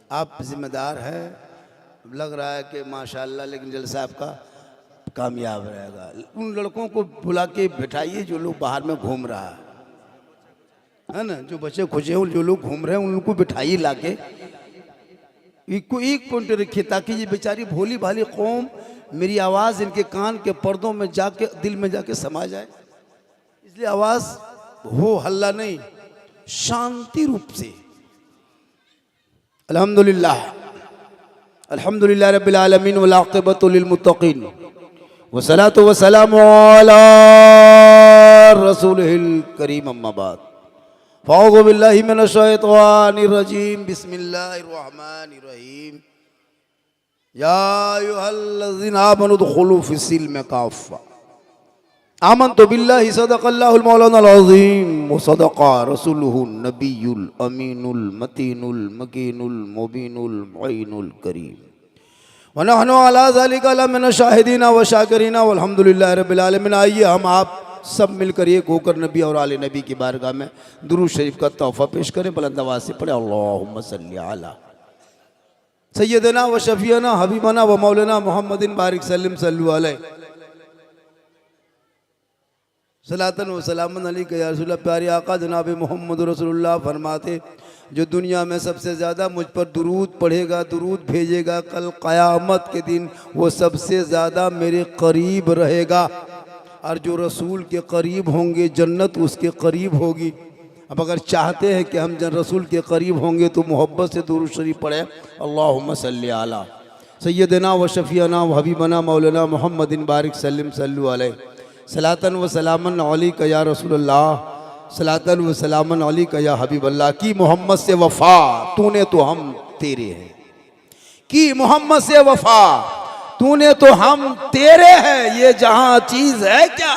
आप जिम्मेदार हैं, लग रहा है कि माशाल्लाह, लेकिन जलसा आपका कामयाब रहेगा। उन लड़कों को बुला के बिठाइए जो लोग बाहर में घूम रहा है ना, जो बच्चे खुचे हैं, जो लोग घूम रहे हैं उनको बिठाइए लाके, इनको एक पॉइंट रखिए ताकि ये बेचारी भोली भाली कौम मेरी आवाज़ इनके कान के पर्दों में जाके दिल में जाके समा जाए। इसलिए आवाज़ हो हल्ला नहीं, शांति रूप से अल्हम्दुलिल्लाह अल्हम्दुलिल्लाह रब्बिल आलमीन वल आक़िबतु लिल मुत्तक़ीन वस्सलातु वस्सलामु अला रसूलिहिल करीम अम्मा बाद फ़अऊज़ु बिल्लाहि मिनश शैतानिर रजीम बिस्मिल्लाहिर रहमानिर रहीम या अय्युहल्लज़ीना आमनु उदख़ुलू फ़िस्सिल्मि काफ़्फ़ा आमन्तु बिल्लाहि सदक़ल्लाहुल मौलानाल अज़ीम व सदक़ा रसूलुहुन नबियुल अमीनुल मतीनुल मकीनुल मुबीनुल मुईनुल करीम व नहनु अला ज़ालिका लमिन शाहिदीना व शाकिरीना वल्हम्दुलिल्लाहि रब्बिल आलमीन। आइए हम आप सब मिलकर एक होकर नबी और आले नबी की बारगाह में दुरूद शरीफ का तोहफा पेश करें। बुलंद आवाज़ से पढ़े अल्लाहुम्मा सल्ली अला सय्यदना व शफीना हबीबना व मौलाना मुहम्मदिन बारिक सल्लम सल्लु अलैहि सलातन व सलामन अलैका या रसूलल्लाह। प्यारे आका जनाब मोहम्मद रसूलुल्लाह फरमाते, जो दुनिया में सबसे ज़्यादा मुझ पर दुरूद पढ़ेगा, दुरूद भेजेगा, कल क़यामत के दिन वो सबसे ज़्यादा मेरे करीब रहेगा। और जो रसूल के करीब होंगे जन्नत उसके करीब होगी। अब अगर चाहते हैं कि हम रसूल के करीब होंगे तो मोहब्बत से दुरूद शरीफ पढ़े अल्लाहुम्मा सल्ली अला सय्यदना व शफीना व हबीबना मौलाना मुहम्मदिन बारिक सल्लम सल्लु अलैहि सलातन व सलामन अलैका या रसूलल्लाह सलातन व सलामन अलैका या हबीबल्लाह। की मोहम्मद से वफ़ा तूने तो हम तेरे हैं, की मोहम्मद से वफ़ा तूने तो हम तेरे हैं, ये जहां चीज है क्या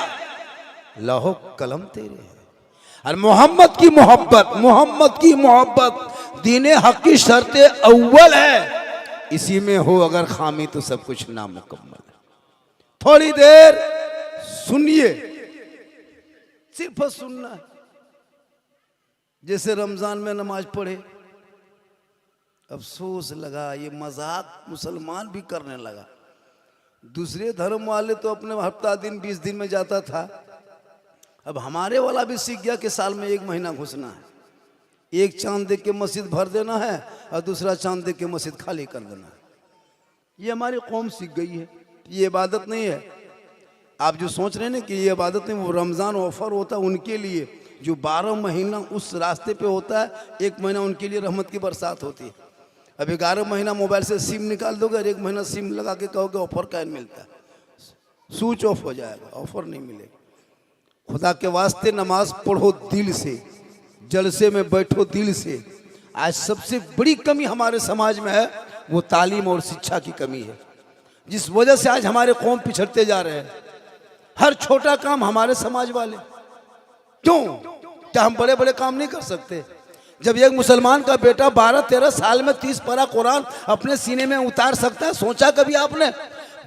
लौह कलम तेरे है। और मोहम्मद की मोहब्बत दीने हक की शर्त अव्वल है, इसी में हो अगर खामी तो सब कुछ नामुकम्मल है। थोड़ी देर सुनिए, सिर्फ सुनना है। जैसे रमजान में नमाज पढ़े, अफसोस लगा ये मजाक मुसलमान भी करने लगा। दूसरे धर्म वाले तो अपने हफ्ता दिन 20 दिन में जाता था, अब हमारे वाला भी सीख गया कि साल में 1 महीना घुसना है। एक चांद देख के मस्जिद भर देना है और दूसरा चांद देख के मस्जिद खाली कर देना है। ये हमारी कौम सीख गई है, ये इबादत नहीं है। आप जो सोच रहे हैं ना कि ये इबादत नहीं, वो रमज़ान ऑफर होता है उनके लिए जो 12 महीना उस रास्ते पे होता है। 1 महीना उनके लिए रहमत की बरसात होती है। अब 11 महीना मोबाइल से सिम निकाल दोगे और 1 महीना सिम लगा के कहोगे ऑफर कैन मिलता है, स्विच ऑफ हो जाएगा, ऑफर नहीं मिलेगा। खुदा के वास्ते नमाज पढ़ो दिल से, जलसे में बैठो दिल से। आज सबसे बड़ी कमी हमारे समाज में है वो तालीम और शिक्षा की कमी है, जिस वजह से आज हमारे कौम पिछड़ते जा रहे हैं। हर छोटा काम हमारे समाज वाले, क्यों? क्या हम बड़े बड़े काम नहीं कर सकते? जब एक मुसलमान का बेटा 12-13 साल में 30 पारा कुरान अपने सीने में उतार सकता है, सोचा कभी आपने?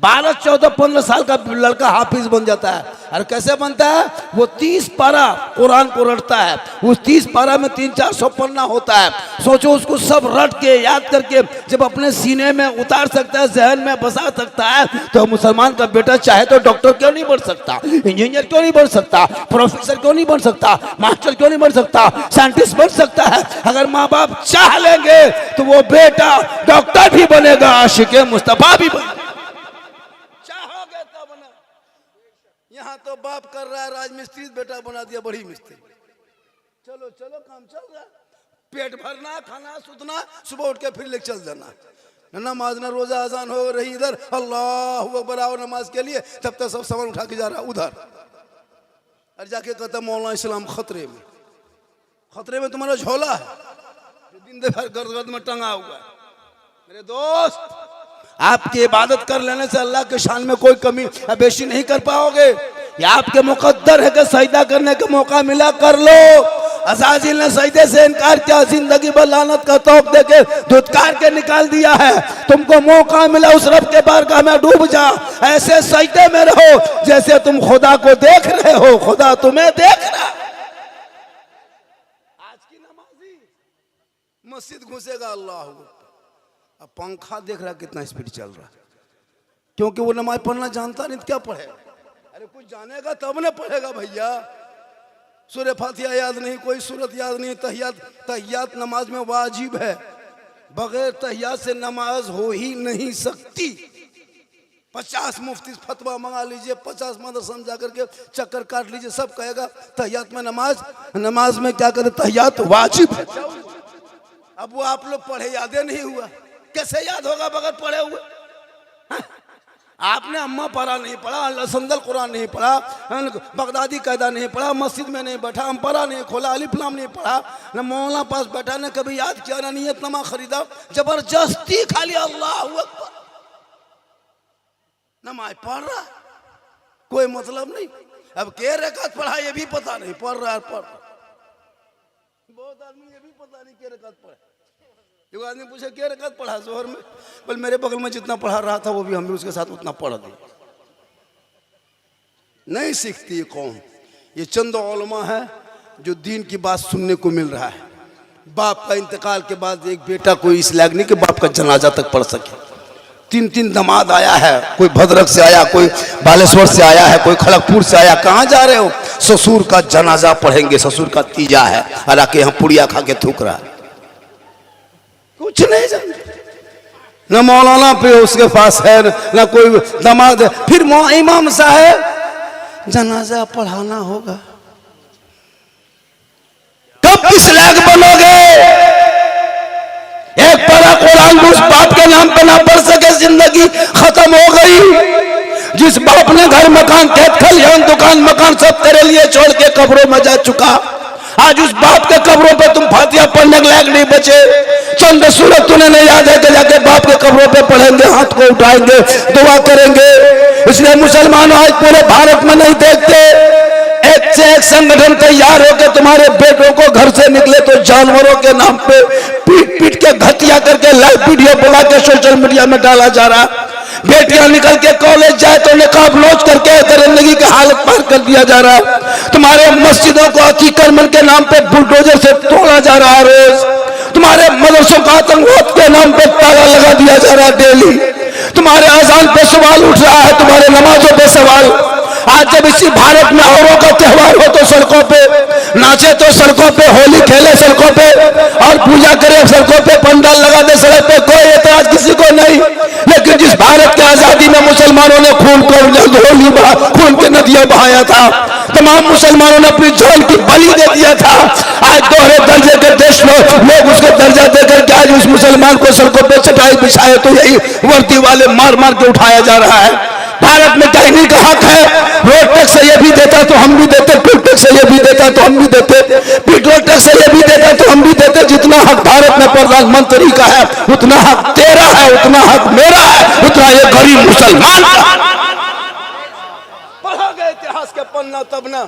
12-14-15 साल का लड़का हाफिज बन जाता है। और कैसे बनता है? वो 30 पारा कुरान को रटता है। उस 30 पारा में 300-400 पन्ना होता है। सोचो उसको सब रट के याद करके जब अपने सीने में उतार सकता है, जहन में बसा सकता है, तो मुसलमान का बेटा चाहे तो डॉक्टर क्यों नहीं बन सकता, इंजीनियर क्यों नहीं बन सकता, प्रोफेसर क्यों नहीं बन सकता, मास्टर क्यों नहीं बन सकता, साइंटिस्ट बन सकता है। अगर माँ बाप चाह लेंगे तो वो बेटा डॉक्टर भी बनेगा, आशिक़े मुस्तफा भी बनेगा। यहाँ तो बाप कर रहा है राजमिस्त्री, बेटा बना दिया बड़ी मिस्त्री। चलो चलो काम चल रहा है, पेट भरना, खाना, सुतना, सुबह उठ के फिर लेके चल जाना। नमाज ना रोजा आजान हो रही इधर, अल्लाह अकबर आओ नमाज के लिए, तब तक सब सामान उठा के जा रहा उधर। और जाके कहता मौलाना इस्लाम खतरे में तुम्हारा झोला है, दिन भर गर्द में टंगा हुआ है। मेरे दोस्त, आपकी इबादत कर लेने से अल्लाह के शान में कोई कमी बेशी नहीं कर पाओगे। ये आपके मुकद्दर है कि सजदा करने का मौका मिला कर लो। अज़ाज़िल ने सजदे से इनकार किया, जिंदगी भर लानत का तोप देके धुतकार के निकाल दिया है। तुमको मौका मिला उस रब के बारगाह में डूब जा, ऐसे सजदे में रहो जैसे तुम खुदा को देख रहे हो, खुदा तुम्हें देख रहा। आज की नमाजी मस्जिद घुसेगा, अल्लाह अब पंखा देख रहा कितना स्पीड चल रहा है, क्योंकि वो नमाज पढ़ना जानता नहीं तो क्या पढ़ेगा। अरे कुछ जानेगा तब ना पढ़ेगा भैया। सूरह फातिहा याद नहीं, कोई सूरत याद नहीं, तहियात नमाज में वाजिब है, बगैर तहियात से नमाज हो ही नहीं सकती। 50 मुफ्ती फतवा मंगा लीजिए, 50 मदरसा जा करके चक्कर काट लीजिए, सब कहेगा तहियात में नमाज में क्या करे, तहियात वाजिब है। अब वो आप लोग पढ़े यादे नहीं हुआ, कैसे याद होगा बगैर पढ़े हुए? आपने अम्मा पढ़ा नहीं पढ़ा, संदल कुरान नहीं पढ़ा, बगदादी कायदा नहीं पढ़ा, मस्जिद में नहीं बैठा, हम पढ़ा नहीं खोला, अलिफ लाम नहीं पढ़ा, न मौलाना पास बैठा, न कभी याद किया, न नियतनामा खरीदा, जबरदस्ती खाली अल्लाह अकबर नमाज पढ़ रहा, कोई मतलब नहीं। अब के रकात पढ़ा ये भी पता नहीं, पढ़ रहा। बहुत आदमी ये भी पता नहीं के रकात पढ़ा। एक आदमी पूछे क्या रकात पढ़ा जोहर में, बोल मेरे बगल में जितना पढ़ा रहा था वो भी हम भी उसके साथ उतना पढ़ दिए। नहीं सीखती ये कौम, ये चंद उलमा है जो दीन की बात सुनने को मिल रहा है। बाप का इंतकाल के बाद एक बेटा कोई इस लायक नहीं कि बाप का जनाजा तक पढ़ सके। 3 दामाद आया है, कोई भद्रक से आया, कोई बालेश्वर से आया है, कोई खड़गपुर से आया। कहाँ जा रहे हो? ससुर का जनाजा पढ़ेंगे, ससुर का तीजा है, हालांकि यहाँ पुड़िया खा के थूक रहा है, कुछ नहीं जानते। न मौलाना पे उसके पास है, न कोई दामाद है। फिर इमाम साहब जनाजा पढ़ाना होगा, कब किस लायक बनोगे? एक पढ़ा कुरान उस बाप के नाम पे ना पढ़ सके, जिंदगी खत्म हो गई। जिस बाप ने घर मकान खेत खलिहान दुकान मकान सब तेरे लिए छोड़ के कब्रों में जा चुका, आज उस बाप के कब्रों पे तुम फातिहा पढ़ने के लायक नहीं बचे। चंद सूरत तुम्हें नहीं याद है कि जाके बाप के कब्रों पे पढ़ेंगे, हाथ को उठाएंगे, दुआ करेंगे। इसलिए मुसलमानों आज पूरे भारत में नहीं देखते, एक से एक संगठन तैयार होकर तुम्हारे बेटों को घर से निकले तो जानवरों के नाम पे पीट पीट के घटिया करके लाइव वीडियो बना के सोशल मीडिया में डाला जा रहा। बेटियां निकल के कॉलेज जाए तो निकाब लोच करके जिंदगी की हालत पार कर दिया जा रहा। तुम्हारे मस्जिदों को अतिक्रमण के नाम पे बुलडोजर से तोड़ा जा रहा है रोज। तुम्हारे मदरसों का आतंकवाद के नाम पे ताला लगा दिया जा रहा है डेली। तुम्हारे अजान पे सवाल उठ रहा है, तुम्हारे नमाजों पे सवाल। आज जब इसी भारत में औरों का त्योहार हो तो सड़कों पे नाचे, तो सड़कों पे होली खेले सड़कों पे, और पूजा करे सड़कों पे, पंडाल लगा दे सड़क पे, कोई एतराज किसी को नहीं। लेकिन जिस भारत की आजादी में मुसलमानों ने खून की नदियां बहाया था, तमाम मुसलमानों ने अपनी जान की बलि दे दिया था, आज दोहरे दर्जे के देश में लोग उसको दर्जा देकर के आज उस मुसलमान को सड़कों पे चटाई बिछाए तो यही वर्दी वाले मार मार के उठाया जा रहा है। भारत में कहने का हक है, रोड टैक्स ये भी देता तो हम भी देते, टोल टैक्स ये भी देता तो हम भी देते, पेट्रोल टैक्स ये भी देता तो हम भी देते। जितना हक भारत में प्रधानमंत्री का है उतना हक तेरा है, उतना हक मेरा है, उतना ये गरीब मुसलमान का। पढ़ा गया इतिहास के पन्ना तब ना।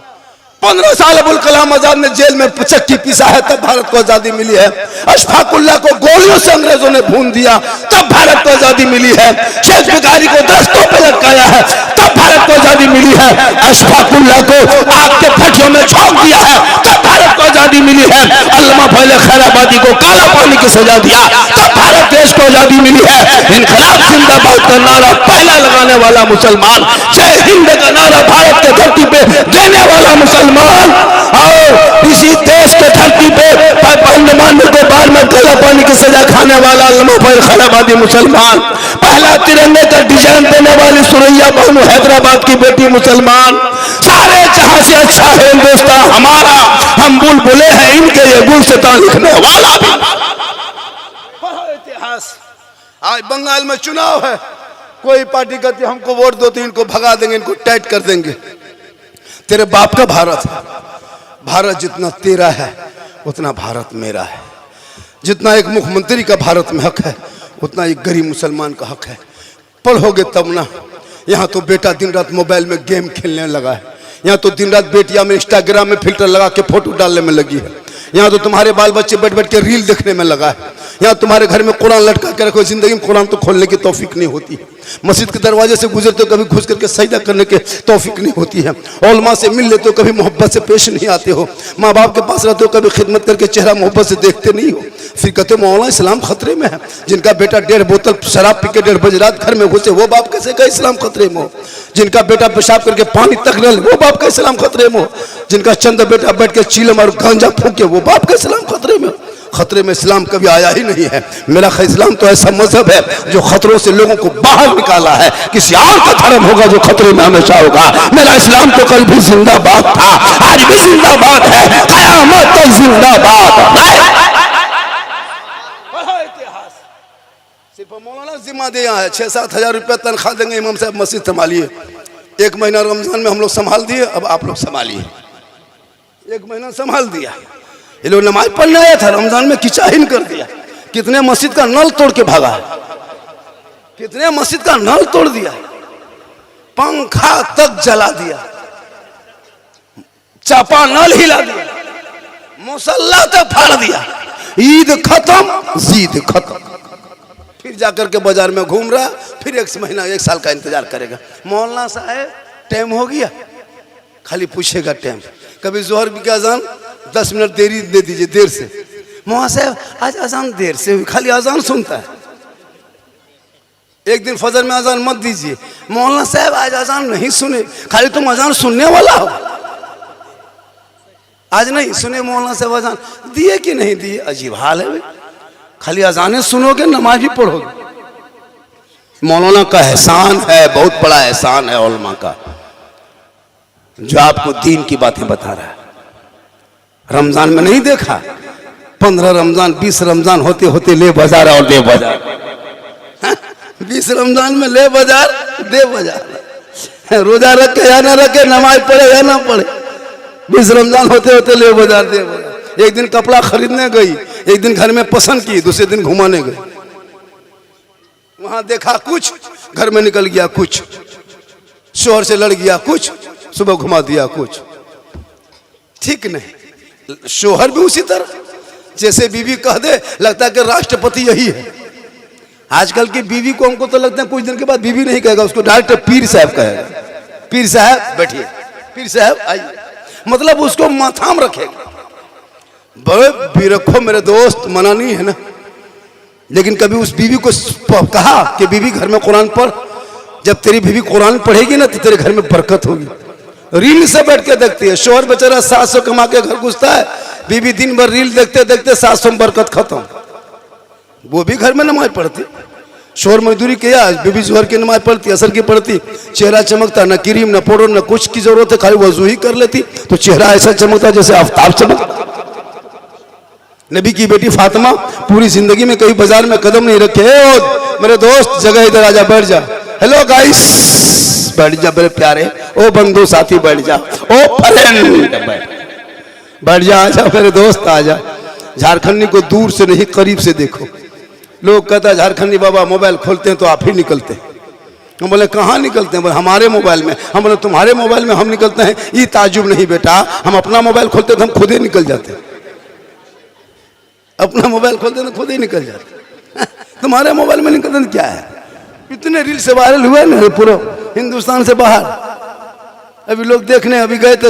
15 साल अबुल कलाम आजाद ने जेल में चक्की पीसा है, तब भारत को आजादी मिली है। अशफाकुल्लाह को गोलियों से अंग्रेजों ने भून दिया, तब भारत को आजादी मिली है। शेख बिगारी को दस्तों पे लटकाया है, तब भारत को आजादी मिली है। अशफाकुल्लाह को आग के भट्टियों में झोंक दिया है, तब भारत को आजादी मिली है। अल्लामा फैले खैराबादी को काला पानी की सजा दिया, तब भारत देश को आजादी मिली है। इनकलाब जिंदाबाद का नारा पहला लगाने वाला मुसलमान, जय हिंद का नारा भारत के धरती पे देने वाला मुसलमान, और इसी देश के धरती पे अंडमान निकोबार में काला पानी की सजा खाने वाला अल्लामा फैल खैराबादी मुसलमान, पहला तिरंगे का डिजाइन देने वाली सुरैया बानू हैदराबाद की बेटी मुसलमान। सारे जहां से अच्छा है हिंदुस्तान हमारा, हम बुलबुले हैं इनके, ये गुलसितान लिखने वाला भी। इतिहास। आज बंगाल में चुनाव है, कोई पार्टी कहती है हमको वोट दो तो इनको भगा देंगे, इनको टाइट कर देंगे। तेरे बाप का भारत है, भारत जितना तेरा है उतना भारत मेरा है। जितना एक मुख्यमंत्री का भारत में हक है उतना एक गरीब मुसलमान का हक है। पढ़ोगे तब ना। यहाँ तो बेटा दिन रात मोबाइल में गेम खेलने लगा है, यहाँ तो दिन रात बेटियां में इंस्टाग्राम में फिल्टर लगा के फोटो डालने में लगी है, यहाँ तो तुम्हारे बाल बच्चे बैठ बैठ के रील देखने में लगा है। यहाँ तुम्हारे घर में कुरान लटका के रखो, जिंदगी में कुरान तो खोलने की तौफीक नहीं होती। मस्जिद के दरवाजे से गुजरते हो, कभी घुस करके सजदा करने की तौफीक नहीं होती है। उलमा से मिल लेते हो, कभी मोहब्बत से पेश नहीं आते हो। माँ बाप के पास रहते हो, कभी खिदमत करके चेहरा मोहब्बत से देखते नहीं हो। फिर कहते मौलाना इस्लाम खतरे में है। जिनका बेटा 1.5 बोतल शराब पी के 1:30 बजे रात घर में घुसे, वो बाप कैसे का इस्लाम खतरे में हो। जिनका बेटा पेशाब करके पानी तक ले, वो बाप का इस्लाम खतरे में हो। जिनका चंद बेटा बैठ के चीलम और गांजा फूके, वो बाप का इस्लाम खतरे में हो। खतरे में इस्लाम कभी आया ही नहीं है। मेरा इस्लाम तो ऐसा मजहब है जो खतरों से लोगों को बाहर निकाला है। किसी और का धर्म होगा जो खतरे में हमेशा होगा। मेरा इस्लाम तो कल भी जिंदाबाद था, आज भी जिंदाबाद है, क़यामत तक जिंदाबाद है। सिर्फ मौलाना जिम्मा दिया है, 6-7 हजार रुपया तनख्वाह देंगे, इमाम साहब मस्जिद संभालिए। 1 महीना रमजान में हम लोग संभाल दिए, अब आप लोग संभालिए। 1 महीना संभाल दिया। ये लोग नमाज पढ़ने आया था, रमजान में किचाहिन कर दिया। कितने मस्जिद का नल तोड़ के भागा है, कितने मस्जिद का नल तोड़ दिया, पंखा तक जला दिया, चापा नल हिला दिया, मुसल्ला तक फाड़ दिया। ईद खत्म, जीद खत्म। फिर जाकर के बाजार में घूम रहा, फिर 1 महीना 1 साल का इंतजार करेगा। मौलाना साहब टाइम हो गया, खाली पूछेगा टाइम। कभी जोहर की अजान 10 मिनट देरी दे दीजिए, देर से। मौलाना साहब आज अजान देर से हुई, खाली अजान सुनता है। एक दिन फजर में अजान मत दीजिए, मौलाना साहब आज अजान नहीं सुने, खाली तुम अजान सुनने वाला हो। आज नहीं सुने मौलाना साहब अजान, दिए कि नहीं दिए, अजीब हाल है भाई। खाली अजाने सुनोगे, नमाज भी पढ़ोगे। मौलाना का एहसान है, बहुत बड़ा एहसान है उलमा का, जो आपको दीन की बातें बता रहा है। रमजान में नहीं देखा, 15 रमजान 20 रमजान होते होते ले बाजार और दे बाजार। 20 रमजान में ले बाजार दे बाजार, रोजा रखे या ना रखे, नमाज पढ़े या ना पढ़े, 20 रमजान होते होते ले बाजार दे बाजार। एक दिन कपड़ा खरीदने गई, एक दिन घर में पसंद की, दूसरे दिन घुमाने गई। वहां देखा कुछ, घर में निकल गया कुछ, शोहर से लड़ गया कुछ, सुबह घुमा दिया कुछ। ठीक नहीं। शोहर भी उसी तरह, जैसे बीवी कह दे लगता है कि राष्ट्रपति यही है। आजकल की बीवी को हमको तो लगता है कुछ दिन के बाद बीवी नहीं कहेगा, उसको डायरेक्ट पीर साहब कहेगा। पीर साहब बैठिए, पीर साहब आइए, मतलब उसको माथाम रखेगा। बड़े भी रखो मेरे दोस्त, मना नहीं है ना, लेकिन कभी उस बीवी को कहा कि बीवी घर में कुरान पढ़। जब तेरी बीवी कुरान पढ़ेगी ना तो तेरे घर में बरकत होगी। रील से बैठ के देखती है, शोहर बेचारा 700 कमा के घर घुसता है, बीवी दिन भर रील देखते देखते 700 में बरकत खत्म। वो भी घर में नमाज पढ़ती, शोहर मजदूरी किया, बीबी जोहर की नमाज पढ़ती, असर की पढ़ती, चेहरा चमकता, न क्रीम न पाउडर न कुछ की जरूरत है, खाली वजू ही कर लेती तो चेहरा ऐसा चमकता जैसे आफ्ताब चमकता। नबी की बेटी फातिमा पूरी जिंदगी में कहीं बाजार में कदम नहीं रखे। मेरे दोस्त जगह इधर आजा, बैठ जा। हेलो गाइस, बैठ जा मेरे प्यारे, ओ बंधु साथी बैठ जा, ओ फ्रेंड बैठ जा, आजा मेरे दोस्त आजा। झारखंडी को दूर से नहीं करीब से देखो। लोग कहता है झारखंडी बाबा मोबाइल खोलते हैं तो आप ही निकलते हैं। हम बोले कहाँ निकलते हैं? बोले हमारे मोबाइल में। हम बोले तुम्हारे मोबाइल में हम निकलते हैं? ये ताजुब नहीं बेटा, हम अपना मोबाइल खोलते हैं तो हम खुद ही निकल जाते हैं। अपना मोबाइल खोलते हैं तो खुद ही निकल जाते। तुम्हारे मोबाइल में निकलते क्या है? इतने रील से वायरल हुए ना पूरा हिंदुस्तान से बाहर। अभी लोग देखने अभी गए थे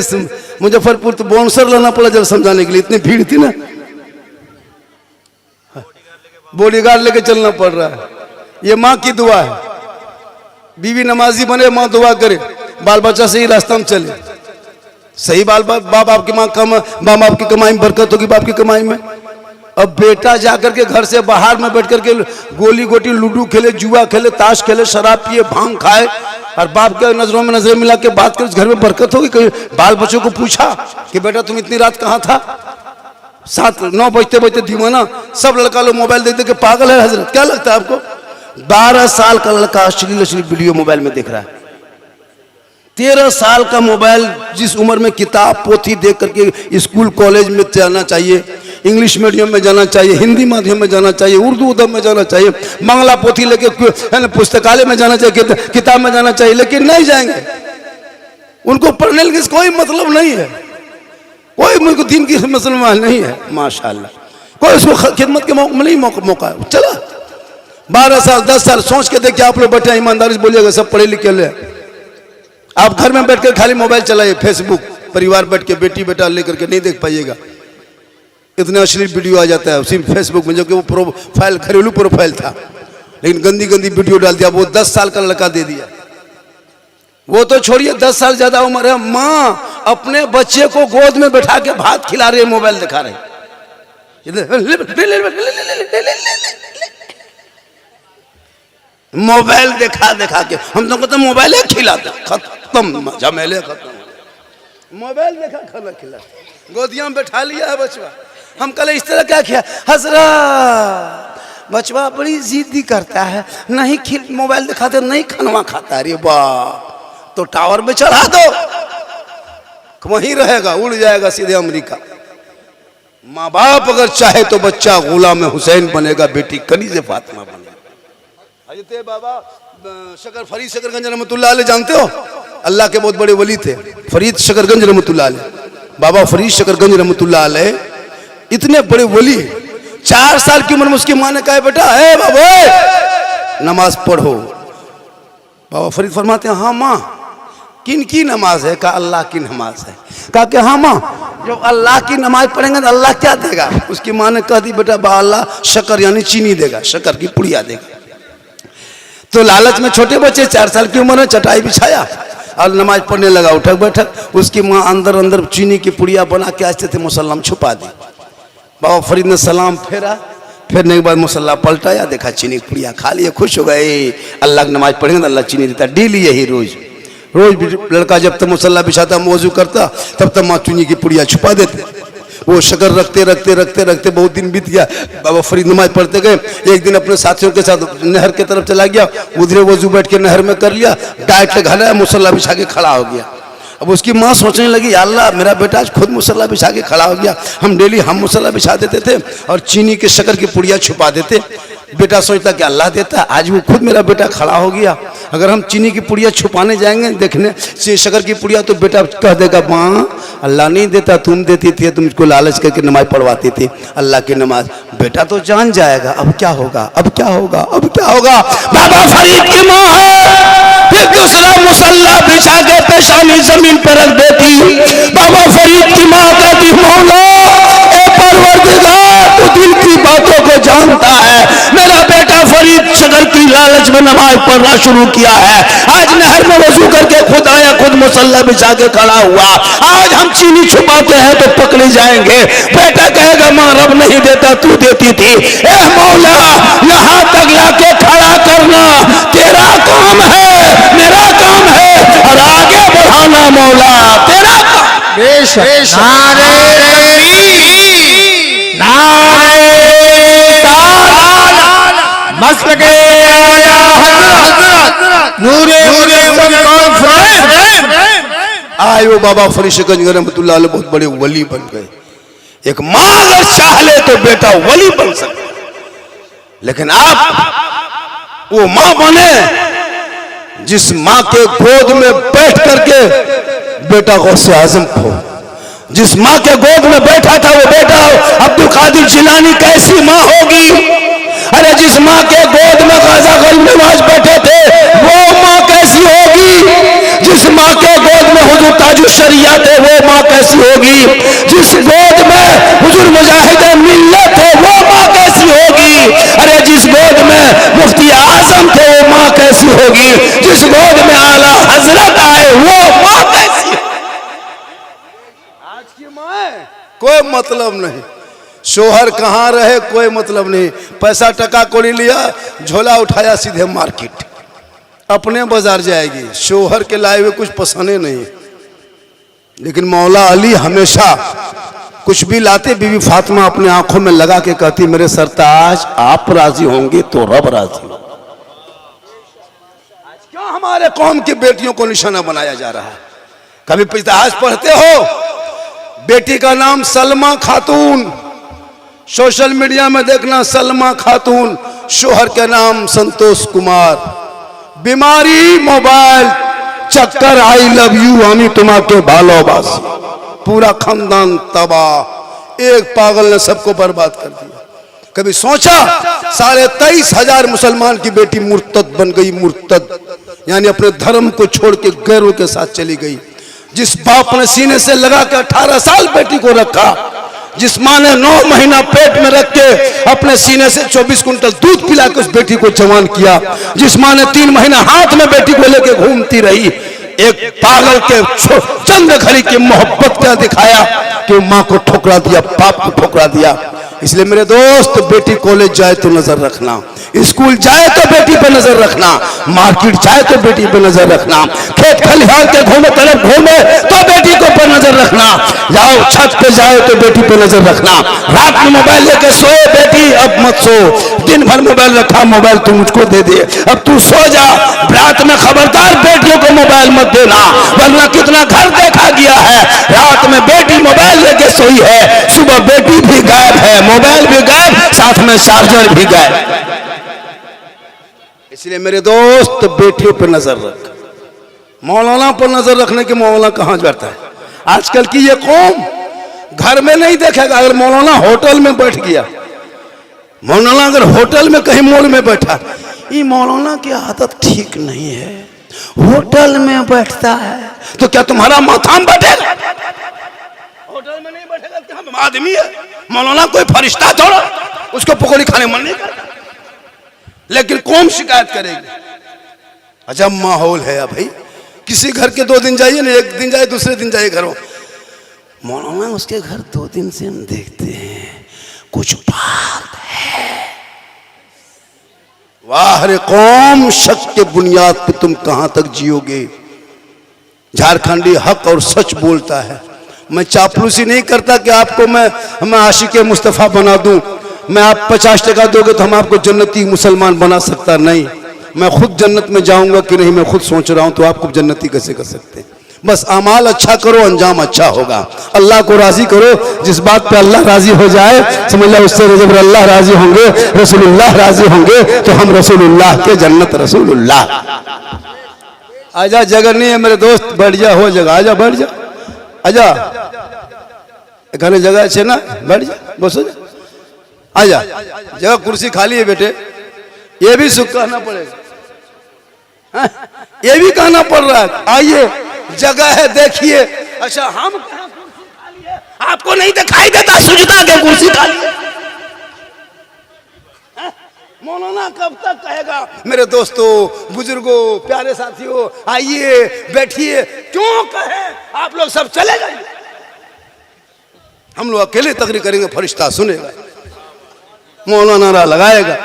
मुजफ्फरपुर, तो बाउंसर लाना पड़ा जब समझाने के लिए, इतनी भीड़ थी ना, बॉडीगार्ड लेके चलना पड़ रहा है। ये माँ की दुआ है, बीवी नमाजी बने, माँ दुआ करे, बाल बच्चा सही रास्ता में चले। सही बाप आपकी माँ माँ बाप की कमाई में बरकत होगी, बाप की कमाई में। अब बेटा जाकर के घर से बाहर में बैठ करके गोली गोटी लूडो खेले, जुआ खेले, ताश खेले, शराब पिए, भांग खाए, और बाप के नजरों में नजरें मिला के बात कर, घर में बरकत होगी? कहीं बाल बच्चों को पूछा कि बेटा तुम इतनी रात कहाँ था? 7-9 बजते बजते दीवाना, सब लड़का लोग मोबाइल देख देख के पागल है। हजरत क्या लगता है आपको? 12 साल का लड़का अश्लील वीडियो मोबाइल में देख रहा है। 13 साल का मोबाइल, जिस उम्र में किताब पोथी देख करके स्कूल कॉलेज में जाना चाहिए, इंग्लिश मीडियम में जाना चाहिए, हिंदी माध्यम में जाना चाहिए, उर्दू उदब में जाना चाहिए, बांग्ला पोथी लेके पुस्तकालय में जाना चाहिए, किताब में जाना चाहिए, लेकिन नहीं जाएंगे। उनको पढ़ने के कोई मतलब नहीं है। कोई मुझको दीन की मुसलमान नहीं है माशाल्लाह, कोई उसको खिदमत के नहीं मौका चला। 12 साल 10 साल सोच के देखिए आप लोग बैठे ईमानदारी से बोलिएगा, सब पढ़े लिखे ले। आप घर में बैठ कर खाली मोबाइल चलाइए, फेसबुक परिवार बैठ के बेटी बेटा लेकर के नहीं देख पाइएगा, इतने अश्लील वीडियो आ जाता है उसी फेसबुक में, जो कि वो प्रोफाइल घरेलू प्रोफाइल था, लेकिन गंदी गंदी वीडियो डाल दिया। वो 10 साल का लड़का दे दिया, वो तो छोड़िए 10 साल ज्यादा उम्र है, माँ अपने बच्चे को गोद में बैठा के भात खिला रही है, मोबाइल दिखा रही। मोबाइल दिखा दिखा के हम तो कहते मोबाइल खिलाते, खत्म झमेले खत्म। मोबाइल देखा खाना खिला, गोदिया में बैठा लिया है बचवा। हम कल इस तरह क्या किया, हजरत बचवा बड़ी जिद्दी करता है, नहीं मोबाइल दिखाते नहीं खाना खाता। अरे वाह, तो टावर में चढ़ा दो, वहीं रहेगा, उड़ जाएगा सीधे अमेरिका। माँ बाप अगर चाहे तो बच्चा गुलाम हुसैन बनेगा, बेटी कनीज़े फातिमा बनेगा। हजरत बाबा फरीद शकरगंज रहमतुल्लाह अलैह जानते हो, अल्लाह के बहुत बड़े वली थे, फरीद शकरगंज रहमतुल्लाह अलैह। बाबा फरीद शकरगंज रहमतुल्लाह अलैह इतने बड़े वली, 4 साल की उम्र में उसकी माँ ने कहा, बेटा है बाबा नमाज पढ़ो। बाबा फरीद फरमाते हैं, हाँ माँ किन की नमाज है? कहा अल्लाह की नमाज है। कहा कि हाँ माँ, जब अल्लाह की नमाज पढ़ेंगे तो अल्लाह क्या देगा? उसकी माँ ने कह दी, बेटा बा अल्लाह शक्कर यानी चीनी देगा, शक्कर की पुड़िया देगा। तो लालच में छोटे बच्चे 4 साल की उम्र में चटाई बिछाया और नमाज पढ़ने लगा, उठक बैठक। उसकी माँ अंदर अंदर चीनी की पुड़िया बना के आस्ते थे मुसल्ला में छुपा दी। बाबा फरीद ने सलाम फेरा, फेरने के बाद मुसल्ला पलटाया, देखा चीनी की पुड़िया खा लिया, खुश हो गए। अल्लाह की नमाज पढ़ेंगे तो अल्लाह चीनी देता। डेली यही रोज लड़का जब तक मुसल्ला बिछाता मौजू करता, तब तक माँ चीनी की पुड़िया छुपा देते। वो शक्कर रखते रखते रखते रखते बहुत दिन बीत गया। बाबा फरीद नमाज पढ़ते गए। एक दिन अपने साथियों के साथ नहर की तरफ चला गया, उधरे वजू बैठ के नहर में कर लिया, डाइट लगाया, मुसल्ला बिछा के खड़ा हो गया। अब उसकी माँ सोचने लगी, अल्लाह मेरा बेटा आज खुद मुसल्ला बिछा के खड़ा हो गया, हम डेली हम मुसल्ला बिछा देते थे और चीनी के शक्कर की पुड़िया छुपा देते। बेटा सोचता कि अल्लाह देता, आज वो खुद मेरा बेटा खड़ा हो गया। अगर हम चीनी की पुड़िया छुपाने जाएंगे देखने से शक्कर की पुड़िया, तो बेटा कह देगा, माँ अल्लाह नहीं देता, तुम देती थी, तुमको लालच करके नमाज पढ़वाती थी, अल्लाह की नमाज। बेटा तो जान जाएगा, अब क्या होगा, अब क्या होगा, अब क्या होगा। बाबा फरीद की माँ है, फिर दूसरा मुसल्ला बिछा के पेशानी जमीन पर रख देती। बाबा फरीद की माँ कहती, मौला ए परवरदिगार, तू दिल की बातों को जानता है, मेरा बेटा फरीद शक्कर की लालच में नमाज पढ़ना शुरू किया है, आज नहर में वजू करके खुद आया, खुद मुसल्ला बिछा के खड़ा हुआ, आज हम चीनी छुपाते हैं तो पकड़े जाएंगे। बेटा कहेगा, माँ रब नहीं देता, तू देती थी। ए मौला, यहाँ तक लाके खड़ा करना तेरा काम है, मेरा काम है, और आगे बढ़ाना मौला तेरा काम। बेशक मस्तके आए वो बाबा फरीद शकरगंज रहमतुल्लाह अलैह बहुत बड़े वली बन गए। एक माँ अगर चाह ले तो बेटा वली बन सकता, लेकिन आप वो माँ बने जिस माँ के गोद में बैठ करके बेटा गौसे आजम खो, जिस माँ के गोद में बैठा था वो बेटा अब्दुल कादिर जिलानी कैसी माँ होगी। अरे जिस माँ के गोद में गाजा गरीब नवाज बैठे थे वो माँ कैसी होगी। जिस माँ के गोद में हुजूर ताजुल शरिया थे वो माँ कैसी होगी। जिस गोद में हुजूर मुजाहिद मिल्लत थे वो माँ कैसी होगी। अरे जिस गोद में मुफ्ती आजम थे वो माँ कैसी होगी। जिस गोद में आला हजरत आए वो माँ कैसी होगी। आज की माँ कोई मतलब नहीं, शोहर कहाँ रहे कोई मतलब नहीं, पैसा टका कोड़ी लिया, झोला उठाया, सीधे मार्केट, अपने बाजार जाएगी। शोहर के लाए हुए कुछ पसंद नहीं। लेकिन मौला अली हमेशा कुछ भी लाते, बीवी फातिमा अपने आंखों में लगा के कहती, मेरे सरताज आप राजी होंगे तो रब राजी। आज क्यों हमारे कौम की बेटियों को निशाना बनाया जा रहा है? कभी इतिहास पढ़ते हो? बेटी का नाम सलमा खातून, सोशल मीडिया में देखना सलमा खातून, शोहर के नाम संतोष कुमार, बीमारी मोबाइल, चक्कर आई लव यू हमी तुम्हारे भालोबासी। पूरा खानदान तबाह। एक पागल ने सबको बर्बाद कर दिया। कभी सोचा 23,500 मुसलमान की बेटी मुर्तद बन गई, मुर्तद यानी अपने धर्म को छोड़ के गैरों के साथ चली गई। जिस बाप ने सीने से लगा के 18 साल बेटी को रखा, जिस माँ ने 9 महीना पेट में रख के अपने सीने से 24 कुंटल दूध पिला के उस बेटी को जवान किया, जिस माँ ने 3 महीना हाथ में बेटी को लेके घूमती रही, एक पागल के चंद घड़ी की मोहब्बत क्या दिखाया कि माँ को ठुकरा दिया, बाप को ठुकरा दिया। इसलिए मेरे दोस्त, बेटी कॉलेज जाए तो नजर रखना, स्कूल जाए तो बेटी पे नजर रखना, मार्केट जाए तो बेटी पे नजर रखना, खेत खलिहान के घूमे तरफ घूमे तो बेटी को पर नजर रखना, जाओ छत पे जाओ तो बेटी पे नजर रखना। रात में मोबाइल लेके सोए बेटी, अब मत सो, दिन भर मोबाइल रखा, मोबाइल तू मुझको दे दे, अब तू सो जा। रात में खबरदार बेटियों को मोबाइल मत देना, वरना कितना घर देखा गया है, रात में बेटी मोबाइल लेके सोई है, सुबह बेटी भी गायब है, मोबाइल भी गायब, साथ में चार्जर भी गायब। इसलिए मेरे दोस्त, बेटियों पर नजर रख। मौलाना पर नजर रखने के मौलाना कहां जाता है? आजकल की ये कौम घर में नहीं देखेगा। अगर मौलाना होटल में बैठ गया, मौलाना अगर होटल में कहीं मॉल में बैठा, ये मौलाना की आदत ठीक नहीं है, होटल में बैठता है, तो क्या तुम्हारा माथा में बैठेगा? होटल में नहीं बैठेगा, क्या हम आदमी है? मौलाना कोई फरिश्ता थोड़ा, उसको पकौड़ी खाने मन नहीं करता, लेकिन कौम शिकायत करेगी। अजब माहौल है भाई। किसी घर के 2 दिन जाइए ना, एक दिन जाए दूसरे दिन जाइए घरों, मौलाना उसके घर 2 दिन से हम देखते हैं, कुछ बात है। वाह रे कौम, शक के बुनियाद पे तुम कहां तक जियोगे? झारखंडी हक और सच बोलता है। मैं चापलूसी नहीं करता कि आपको मैं आशिक मुस्तफ़ा बना दूं, मैं आप 50 टका दोगे तो हम आपको जन्नती मुसलमान बना सकता नहीं। मैं खुद जन्नत में जाऊंगा कि नहीं, मैं खुद सोच रहा हूं, तो आपको जन्नती कैसे कर सकते हैं? बस अमाल अच्छा करो, अंजाम अच्छा होगा। अल्लाह को राजी करो, जिस बात पे अल्लाह राजी हो जाए समझ लो उससे जब अल्लाह राजी होंगे, रसूलुल्लाह राजी होंगे, तो हम रसूलुल्लाह के जन्नत रसूलुल्लाह। आजा, जगह नहीं है मेरे दोस्त, बैठ जा, हो जगह, आजा बैठ जा, आजा, घर जगह अच्छे ना, बैठ जा, बस हो जा, आजा, जगह कुर्सी खाली है बेटे, ये भी सुख कहना पड़ेगा, ये भी कहना पड़ रहा है, आइए जगह है देखिए। अच्छा, हम कहां कुर्सी खाली है? आपको नहीं दिखाई देता सुजता के कुर्सी खाली है? मौलाना कब तक कहेगा? मेरे दोस्तों, बुजुर्गों, प्यारे साथियों, आइए बैठिए। क्यों कहे? आप लोग सब चले जाइए, हम लोग अकेले तकरीर करेंगे, फरिश्ता सुनेगा, मौलाना नारा लगाएगा।